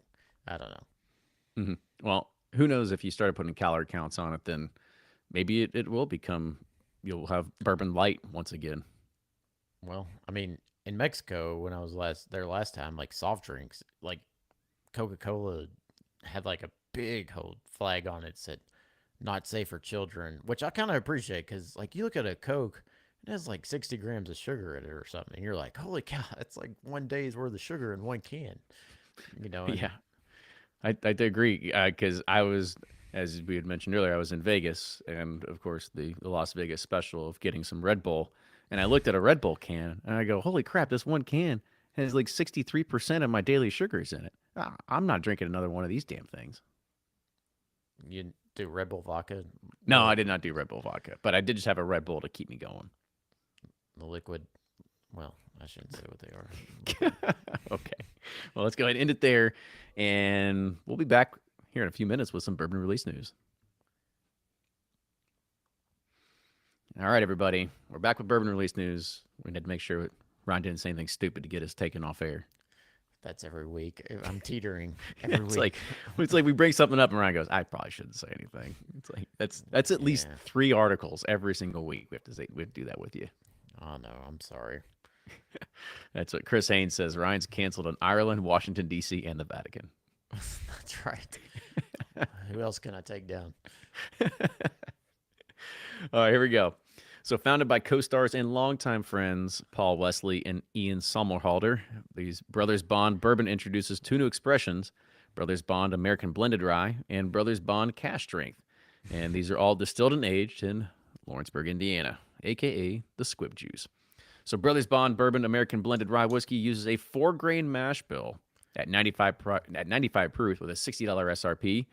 I don't know.
Hmm. Well, who knows if you started putting calorie counts on it, then maybe it will become, you'll have bourbon light once again.
Well, I mean, in Mexico when I was last time, like soft drinks, like Coca Cola had like a big whole flag on it said not safe for children, which I kind of appreciate because like you look at a Coke, it has like 60 grams of sugar in it or something. And you're like, holy cow, it's like one day's worth of sugar in one can,
Yeah,
and
I do agree because I was, as we had mentioned earlier, I was in Vegas, and of course the Las Vegas special of getting some Red Bull, and I looked at a Red Bull can, and I go, "Holy crap! This one can has like 63% of my daily sugars in it. I'm not drinking another one of these damn things."
you do Red Bull vodka,
No, I
the
did not do Red Bull vodka, but I did just have a Red Bull to keep me going.
the liquid. Well, I shouldn't say what they are. Liquid.
Okay, well let's go ahead and end it there, and we'll be back here in a few minutes with some bourbon release news. All right, everybody. We're back with bourbon release news. We had to make sure Ron didn't say anything stupid to get us taken off air.
That's every week. I'm teetering every
It's
week.
like it's like we bring something up and Ryan goes, "I probably shouldn't say anything." It's like that's at least
Yeah.
3 articles every single week. We have to do that with you.
Oh no, I'm sorry.
That's what Chris Haynes says. Ryan's canceled on Ireland, Washington D.C., and the Vatican.
That's right. Who else can I take down?
All right, here we go. So, founded by co-stars and longtime friends Paul Wesley and Ian Somerhalder, these Brothers Bond Bourbon introduces 2 new expressions: Brothers Bond American Blended Rye and Brothers Bond Cash Strength. And these are all distilled and aged in Lawrenceburg, Indiana, aka the Squib Juice. So, Brothers Bond Bourbon American Blended Rye Whiskey uses a 4-grain mash bill at 95 proof with a $60 SRP.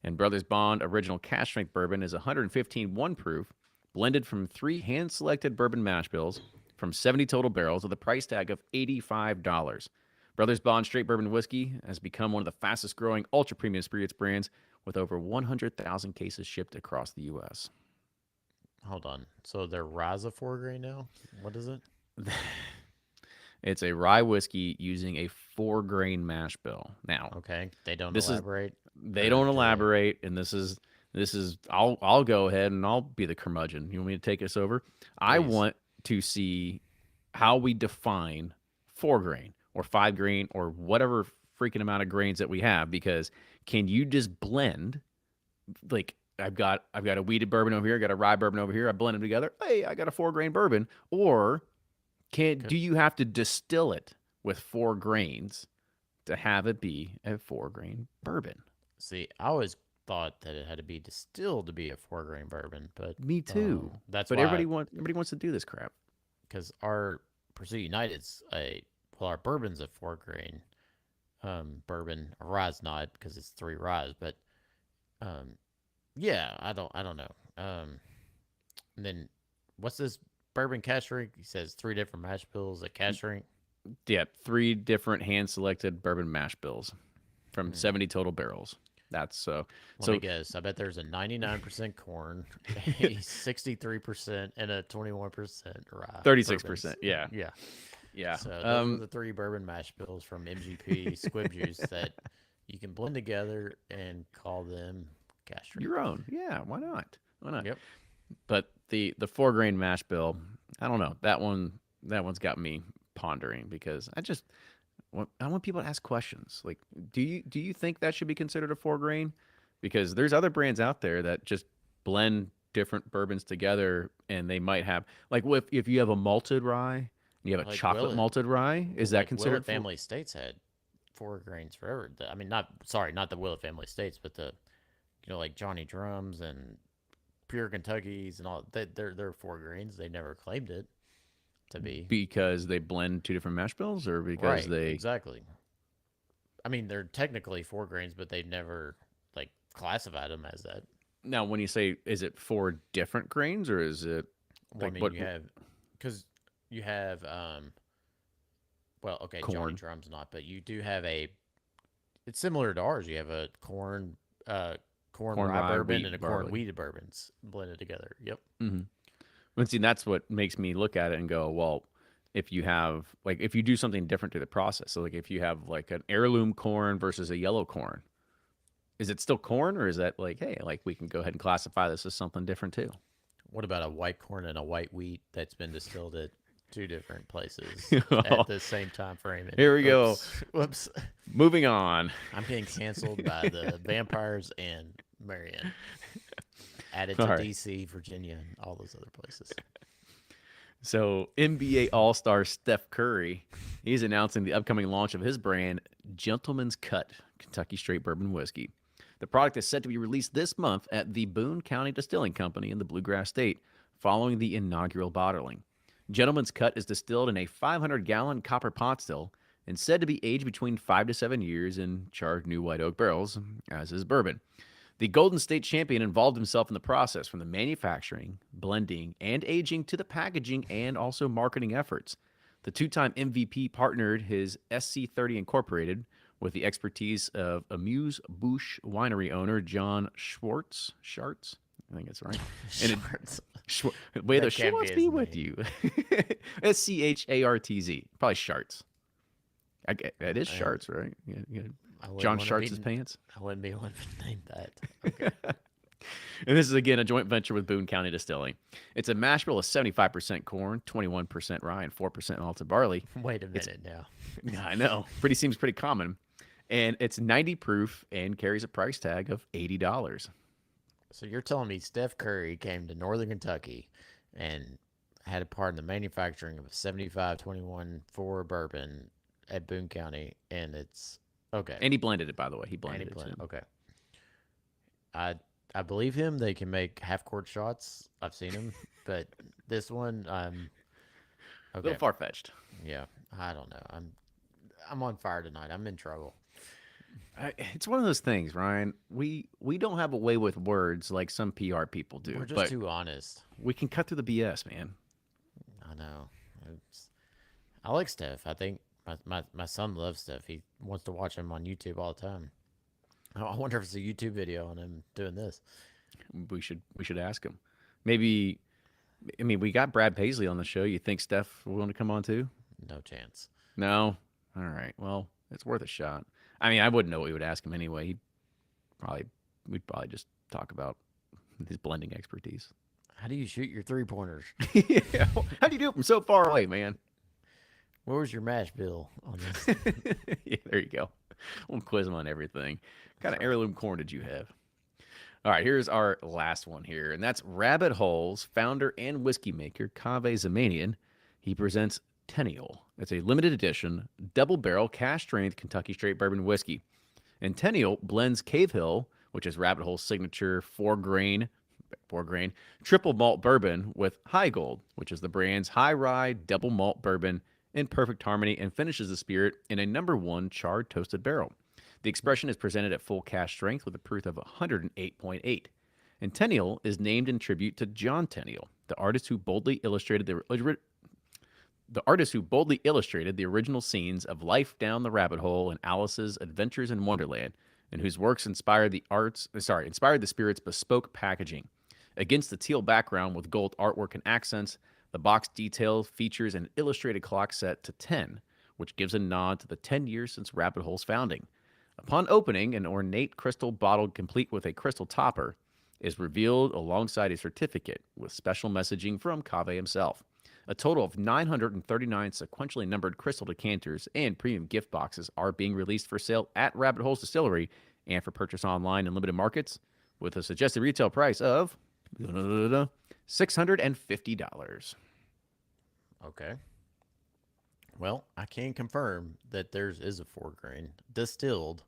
And Brothers Bond Original Cash Strength Bourbon is 115 1 proof, blended from 3 hand selected bourbon mash bills from 70 total barrels with a price tag of $85. Brothers Bond Straight Bourbon Whiskey has become one of the fastest growing ultra premium spirits brands with over 100,000 cases shipped across the U.S.
Hold on. So they're Raza 4 grain now? What is it?
It's a rye whiskey using a 4-grain mash bill. Now,
Okay. They don't
this is
elaborate?
they
Or
don't
do they?
elaborate, and this is I'll go ahead and I'll be the curmudgeon. You want me to take us over? I
Please.
want to see how we define 4 grain or 5 grain or whatever freaking amount of grains that we have, because can you just blend, like, I've got a wheated bourbon over here, I got a rye bourbon over here, I blend them together. Hey, I got a 4-grain bourbon. Or
Could,
do you have to distill it with 4 grains to have it be a 4-grain bourbon?
see, I always thought that it had to be distilled to be a 4 grain bourbon, but
Me too.
that's
But
why,
everybody wants to do this crap.
because our Pursuit United's our bourbon's a 4 grain bourbon. A rye's not because it's 3 ryes, but um, yeah, I don't know. And then what's this bourbon cash drink? He says 3 different mash bills. A cash drink.
Yeah, 3 different hand selected bourbon mash bills from
Hmm.
70 total barrels. That's
Let me
so
guess. I bet there's a 99% corn, a 63%, and a 21% rye. Bourbons.
36%. Yeah.
Yeah.
Yeah.
So those are the 3 bourbon mash bills from MGP Squib Juice that you can blend together and call them cash drink.
Your own. Yeah, why not? Why not?
Yep.
But the 4-grain mash bill, I don't know. That one's got me pondering, because I want people to ask questions. Like, do you think that should be considered a 4-grain? Because there's other brands out there that just blend different bourbons together, and they might have, like, if you have a malted rye, you have a
Like
chocolate
Willet,
malted rye, is that
like
considered
Willet
for?
Family Estates had 4 grains forever. I mean, not sorry, not the Willet Family Estates, but the like Johnny Drums and Pure Kentuckies and all. They're 4 grains. They never claimed it to be.
Because they blend 2 different mash bills, or because
Right.
they?
Exactly. I mean, they're technically 4 grains, but they never like classified them as that.
Now, when you say, is it four different grains or is it
Well, I
like
mean,
what
you have because you have well, okay, Johnny
corn?
Drum's not, but you do have a. It's similar to ours. You have a uh, corn
Corn,
rye
rye,
bourbon
wheat,
and a corn
barley.
wheated bourbons blended together. Yep.
Mm-hmm. And see, that's what makes me look at it and go, well, if you have like if you do something different to the process, so like if you have like an heirloom corn versus a yellow corn, is it still corn or is that like, hey, like we can go ahead and classify this as something different too?
What about a white corn and a white wheat that's been distilled at two different places at
Well,
the same time frame? And
here we go.
oops, whoops,
Moving on.
I'm getting canceled by the vampires and Marion. Added
All
to
right.
DC, Virginia, and all those other places.
So NBA All Star Steph Curry, he's announcing the upcoming launch of his brand, Gentleman's Cut Kentucky Straight Bourbon Whiskey. The product is set to be released this month at the Boone County Distilling Company in the Bluegrass State, following the inaugural bottling. Gentleman's Cut is distilled in a 500-gallon copper pot still and said to be aged between 5 to 7 years in charred new white oak barrels, as is bourbon. The Golden State champion involved himself in the process from the manufacturing, blending, and aging to the packaging and also marketing efforts. The two-time MVP partnered his SC30 Incorporated with the expertise of Amuse Bouche winery owner John Schwartz. Schartz? I think it's right. And it,
Shorts.
May the
That can't be
Schwartz
his
be with
name.
you. Schartz. Probably Schartz. It is
Man,
Schartz, right? Yeah.
I wouldn't
John
want to be.
Schartz's pants.
I wouldn't be one to name that. Okay.
And this is again a joint venture with Boone County Distilling. It's a mash bill of 75% corn, 21% rye, and 4% malted barley.
Wait a
It's
minute now.
I know, seems pretty common, and it's 90 proof and carries a price tag of $80.
So you're telling me Steph Curry came to Northern Kentucky and had a part in the manufacturing of a 75-21 4 bourbon at Boone County, and it's okay.
And he blended it, by the way. He
And he
blended it
blend.
too.
Okay. I I believe him. They can make half court shots. I've seen him, but this one,
A little
okay.
far fetched.
Yeah, I don't know. I'm on fire tonight. I'm in trouble.
It's one of those things, Ryan. We don't have a way with words like some PR people
We're
do,
just
but
too honest.
we can cut through the BS, man.
I know. It's, I like Steph. I think my son loves Steph. He wants to watch him on YouTube all the time. I wonder if it's a YouTube video on him doing this.
We should ask him. Maybe. I mean, we got Brad Paisley on the show. You think Steph will want to come on too?
No chance.
No. All right. Well, it's worth a shot. I mean, I wouldn't know what we would ask him anyway. Probably we'd probably just talk about his blending expertise.
How do you shoot your 3-pointers?
Yeah. How do you do it from so far away, man?
Where was your mash bill on this?
Yeah, there you go. We'll quiz him on everything. What kind of heirloom corn did you have? All right, here's our last one here, and that's Rabbit Hole's founder and whiskey maker, Kaveh Zamanian. He presents Tenniel. It's a limited edition, double barrel, cask strength Kentucky straight bourbon whiskey. And Tenniel blends Cave Hill, which is Rabbit Hole's signature four grain triple malt bourbon, with High Gold, which is the brand's high rye double malt bourbon, in perfect harmony, and finishes the spirit in a number one charred toasted barrel. The expression is presented at full cask strength with a proof of 108.8. And Tenniel is named in tribute to John Tenniel, the artist who boldly illustrated the original scenes of life down the rabbit hole in Alice's Adventures in Wonderland, and whose works inspired the spirit's bespoke packaging. Against the teal background with gold artwork and accents, the box detail features an illustrated clock set to 10, which gives a nod to the 10 years since Rabbit Hole's founding. Upon opening, an ornate crystal bottle complete with a crystal topper is revealed alongside a certificate with special messaging from Cave himself. A total of 939 sequentially numbered crystal decanters and premium gift boxes are being released for sale at Rabbit Hole's distillery and for purchase online in limited markets, with a suggested retail price of $650.
Okay. Well, I can confirm that theirs is a 4-grain, distilled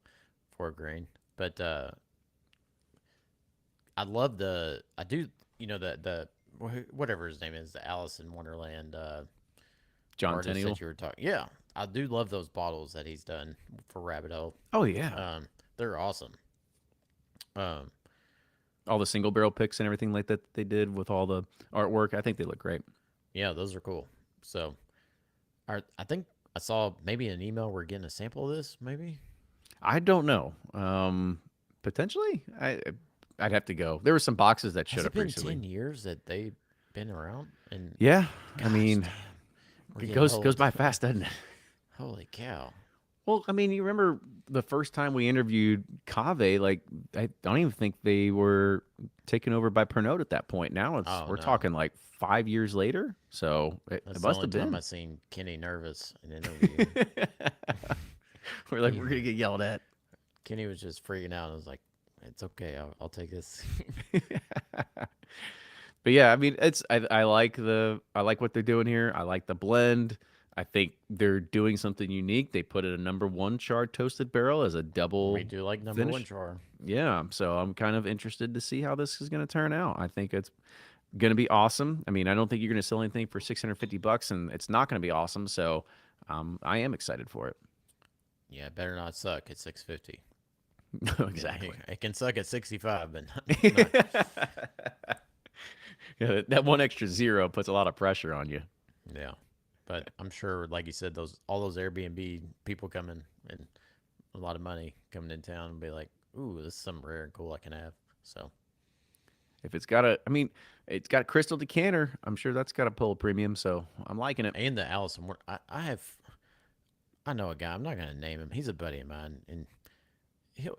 4-grain. But I do, whatever his name is, the Alice in Wonderland
John
artist
Tenniel.
that you were talking. Yeah, I do love those bottles that he's done for Rabbit Hole.
Oh yeah.
They're awesome. Um,
All the single barrel picks and everything like that they did with all the artwork. I think they look great.
yeah, those are cool. So, I think I saw maybe an email. We're getting a sample of this. Maybe
I don't know. Potentially, I'd have to go. There were some boxes that
has
showed
it
up
been
recently.
10 years that they've been around? And
Yeah, I
gosh,
mean,
damn, we're
it
getting
goes
old.
by fast, doesn't it?
Holy cow!
Well, I mean, you remember the first time we interviewed Cave? Like, I don't even think they were taken over by Pernod at that point. Now
Oh
we're
no,
talking like 5 years later, so it
that's the
must
only
have
time
been.
I seen Kenny nervous in an interview.
We're like,
He
we're gonna get yelled at.
Kenny was just freaking out. I was like, "It's okay. I'll take this."
But yeah, I mean, I like I like what they're doing here. I like the blend. I think they're doing something unique. They put in a number one charred toasted barrel as a
We
double
do like number one
finish.
char.
Yeah, so I'm kind of interested to see how this is going to turn out. I think it's going to be awesome. I mean, I don't think you're going to sell anything for $650, and it's not going to be awesome. So I am excited for it.
Yeah, it better not suck at 650.
Exactly.
It can suck at 65, but not.
Yeah, that one extra zero puts a lot of pressure on you.
Yeah, but I'm sure, like you said, those all those Airbnb people coming and a lot of money coming in town and be like, "Ooh, this is something rare and cool I can have." So,
If it's got a, I mean, it's got crystal decanter. I'm sure that's got to pull a premium. So I'm liking it.
and the Allison, I know a guy. I'm not gonna name him. He's a buddy of mine, and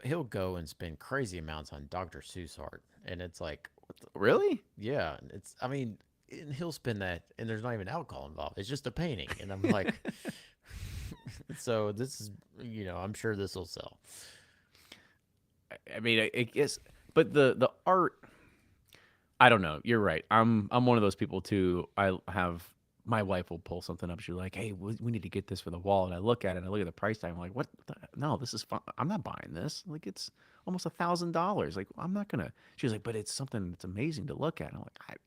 he'll go and spend crazy amounts on Dr. Seuss art, and it's like,
Really?
yeah, it's. I mean, and he'll spend that, and there's not even alcohol involved. It's just a painting, and I'm like, so this is, I'm sure this will sell.
I mean, I guess, but the art, I don't know. You're right. I'm one of those people too. I have my wife will pull something up. She's like, "Hey, we need to get this for the wall." And I look at it. And I look at the price tag. I'm like, "What? No, this is fine. I'm not buying this. Like, it's almost $1,000. Like, I'm not gonna." She's like, "But it's something that's amazing to look at." I'm like,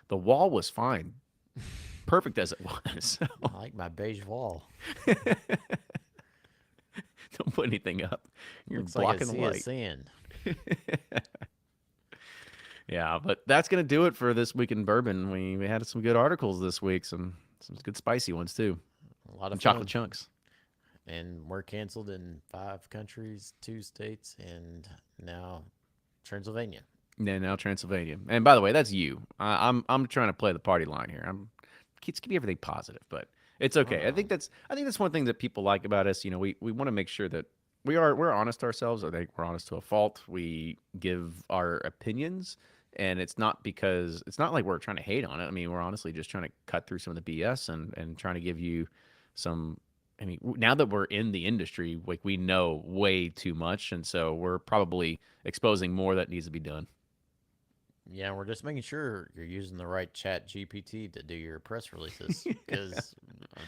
"The wall was fine, perfect as it was. So
I like my beige wall.
don't put anything up. You're
Looks like a
blocking the
sea of
light."
sand.
Yeah, but that's gonna do it for this week in bourbon. We had some good articles this week, some good spicy ones too,
A lot
some
of
chocolate
fun.
chunks.
And we're canceled in 5 countries, 2 states, and now Transylvania.
Yeah, now Transylvania. And by the way, that's you. I'm trying to play the party line here. I'm It's keep everything positive, but it's okay. I think that's one thing that people like about us. You know, we want to make sure that we're honest ourselves. I think we're honest to a fault. We give our opinions, and it's not like we're trying to hate on it. I mean, we're honestly just trying to cut through some of the BS and trying to give you some. I mean, now that we're in the industry, like we know way too much, and so we're probably exposing more that needs to be done.
Yeah, we're just making sure you're using the right chat GPT to do your press releases because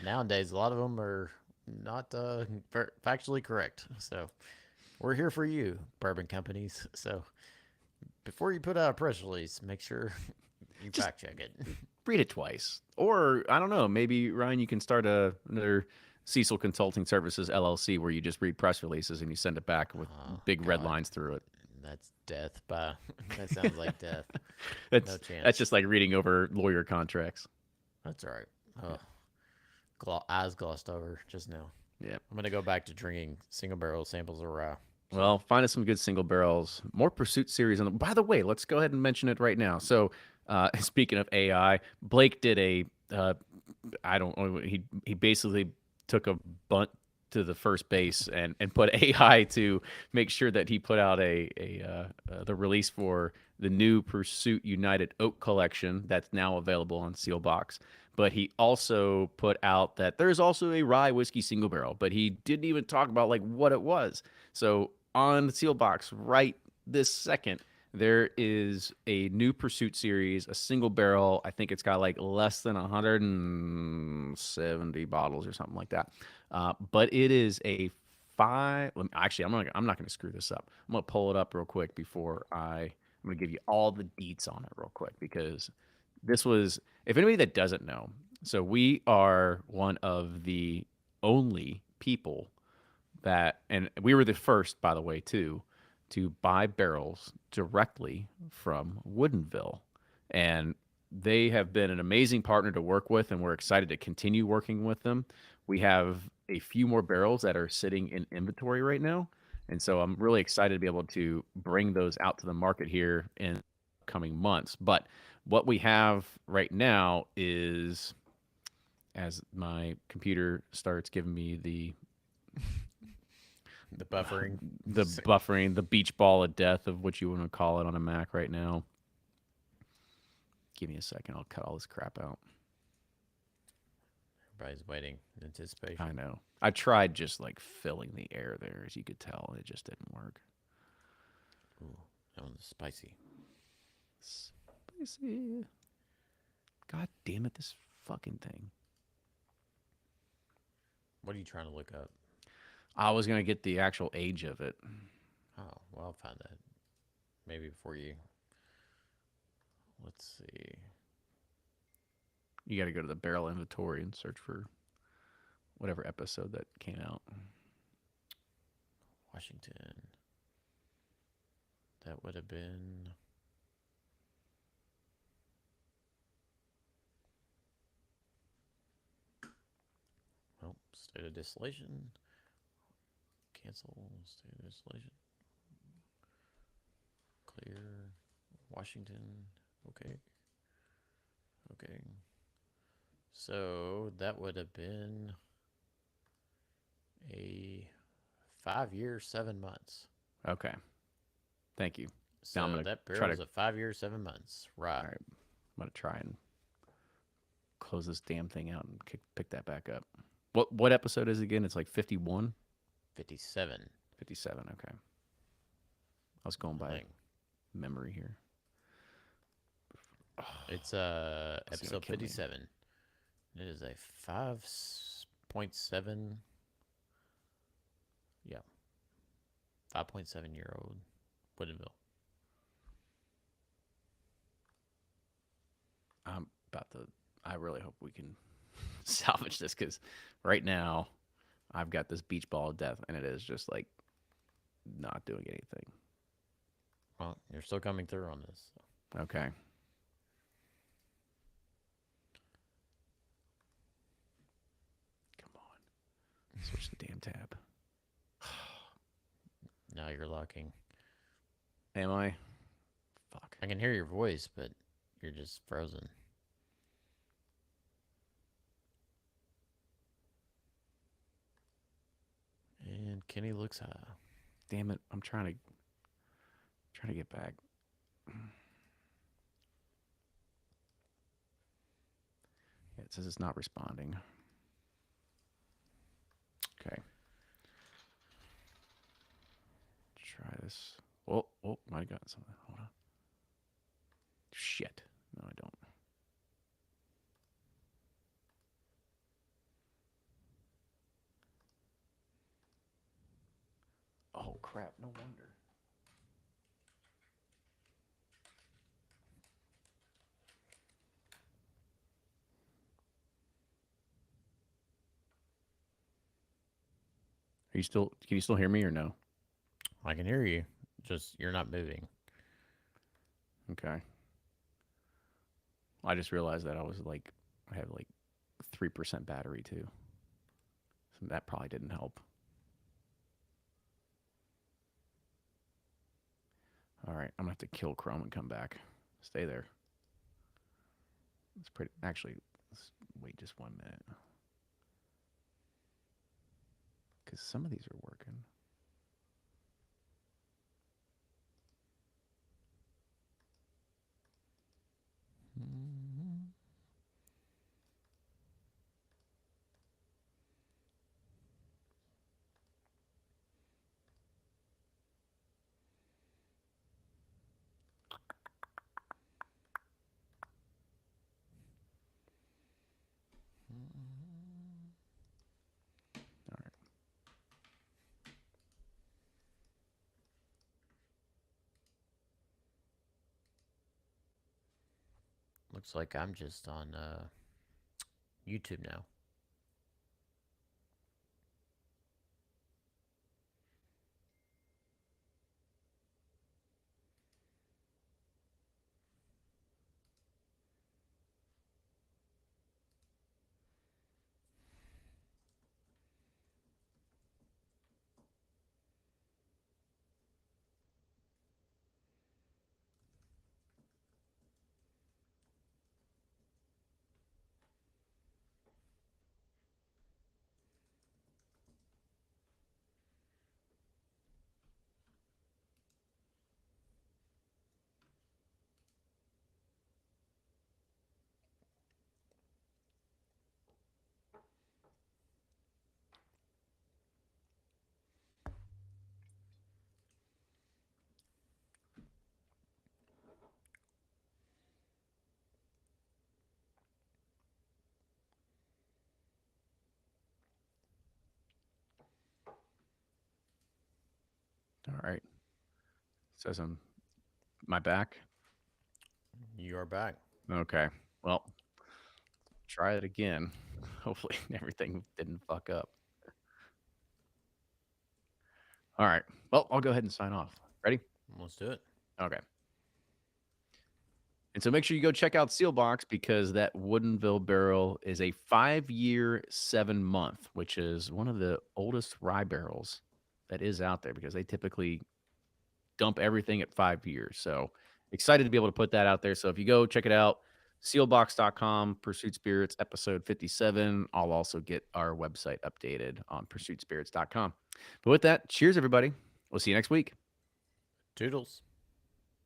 nowadays a lot of them are not factually correct. So we're here for you, bourbon companies. So before you put out a press release, make sure you
Just
fact check it.
read it twice. Or I don't know, maybe Ryan, you can start another Cecil Consulting Services LLC where you just read press releases and you send it back with
Oh,
big red
God.
lines through it.
That's death by. That sounds like death. No
That's
chance.
just like reading over lawyer contracts.
That's all right.
Yeah.
Oh, eyes glossed over just now.
Yeah.
I'm gonna go back to drinking single barrel samples of rye. So
Well, find us some good single barrels. More Pursuit series on the. By the way, let's go ahead and mention it right now. So, speaking of AI, Blake did a. I don't know. He basically took a bunt to the first base and put AI to make sure that he put out the release for the new Pursuit United Oak collection that's now available on Sealbox. But he also put out that there's also a rye whiskey single barrel, but he didn't even talk about like what it was. So on the Sealbox right this second, there is a new Pursuit series, a single barrel. I think it's got like less than 170 bottles or something like that. But it is a actually, I'm not going to screw this up. I'm going to pull it up real quick before I'm going to give you all the deets on it real quick because this was, if anybody that doesn't know, so we are one of the only people and we were the first, by the way, too, to buy barrels directly from Woodinville. And they have been an amazing partner to work with, and we're excited to continue working with them. We have a few more barrels that are sitting in inventory right now. And so I'm really excited to be able to bring those out to the market here in coming months. But what we have right now is, as my computer starts giving me
The buffering.
the buffering, the beach ball of death of what you want to call it on a Mac right now. Give me a second. I'll cut all this crap out.
Everybody's waiting in anticipation.
I know. I tried just like filling the air there, as you could tell. It just didn't work.
Ooh, that one's spicy.
Spicy. God damn it, this fucking thing.
What are you trying to look up?
I was going to get the actual age of it.
Oh, well, I'll find that. Maybe before you. Let's see.
You got to go to the barrel inventory and search for whatever episode that came out.
Washington. That would have been. Well, state of distillation. Cancel. State of distillation. Clear. Washington. Okay. Okay. So that would have been a 5 year, 7 months.
Okay. Thank you.
So
Now I'm gonna
that
try
barrel is
to-
a 5 year, 7 months. Right.
All right. I'm going to try and close this damn thing out and pick that back up. What episode is it again? It's like 51?
57.
57. Okay. I was going by
Thing.
memory here.
It's
gonna
episode
kill me.
57. It is a 5.7. Yeah. 5.7-year-old Woodinville.
I'm about to. I really hope we can salvage this because right now I've got this beach ball of death and it is just like not doing anything.
Well, you're still coming through on this. So.
Okay. Come on. Switch the damn tab.
Now you're locking.
Am I? Fuck.
I can hear your voice, but you're just frozen. And Kenny looks high.
Damn it. I'm trying to get back. Yeah, it says it's not responding. Okay. Try this. Oh, I got something. Hold on. Shit. No, I don't. Oh, crap. No wonder. Are you still? Can you still hear me or no?
I can hear you. Just you're not moving.
Okay. I just realized that I have like 3% battery too. So that probably didn't help. All right, I'm gonna have to kill Chrome and come back. Stay there. It's pretty. Actually, let's wait just 1 minute. Because some of these are working. All right.
Looks like I'm just on YouTube now.
All right. Says I'm my back.
You're back.
Okay. Well, try it again. Hopefully everything didn't fuck up. All right. Well, I'll go ahead and sign off. Ready?
Let's do it.
Okay. And so make sure you go check out Sealbox because that Woodinville barrel is a 5-year, 7-month, which is one of the oldest rye barrels that is out there because they typically dump everything at 5 years. So excited to be able to put that out there. So if you go check it out, sealbox.com, Pursuit Spirits, episode 57. I'll also get our website updated on pursuitspirits.com. But with that, cheers, everybody. We'll see you next week.
Toodles.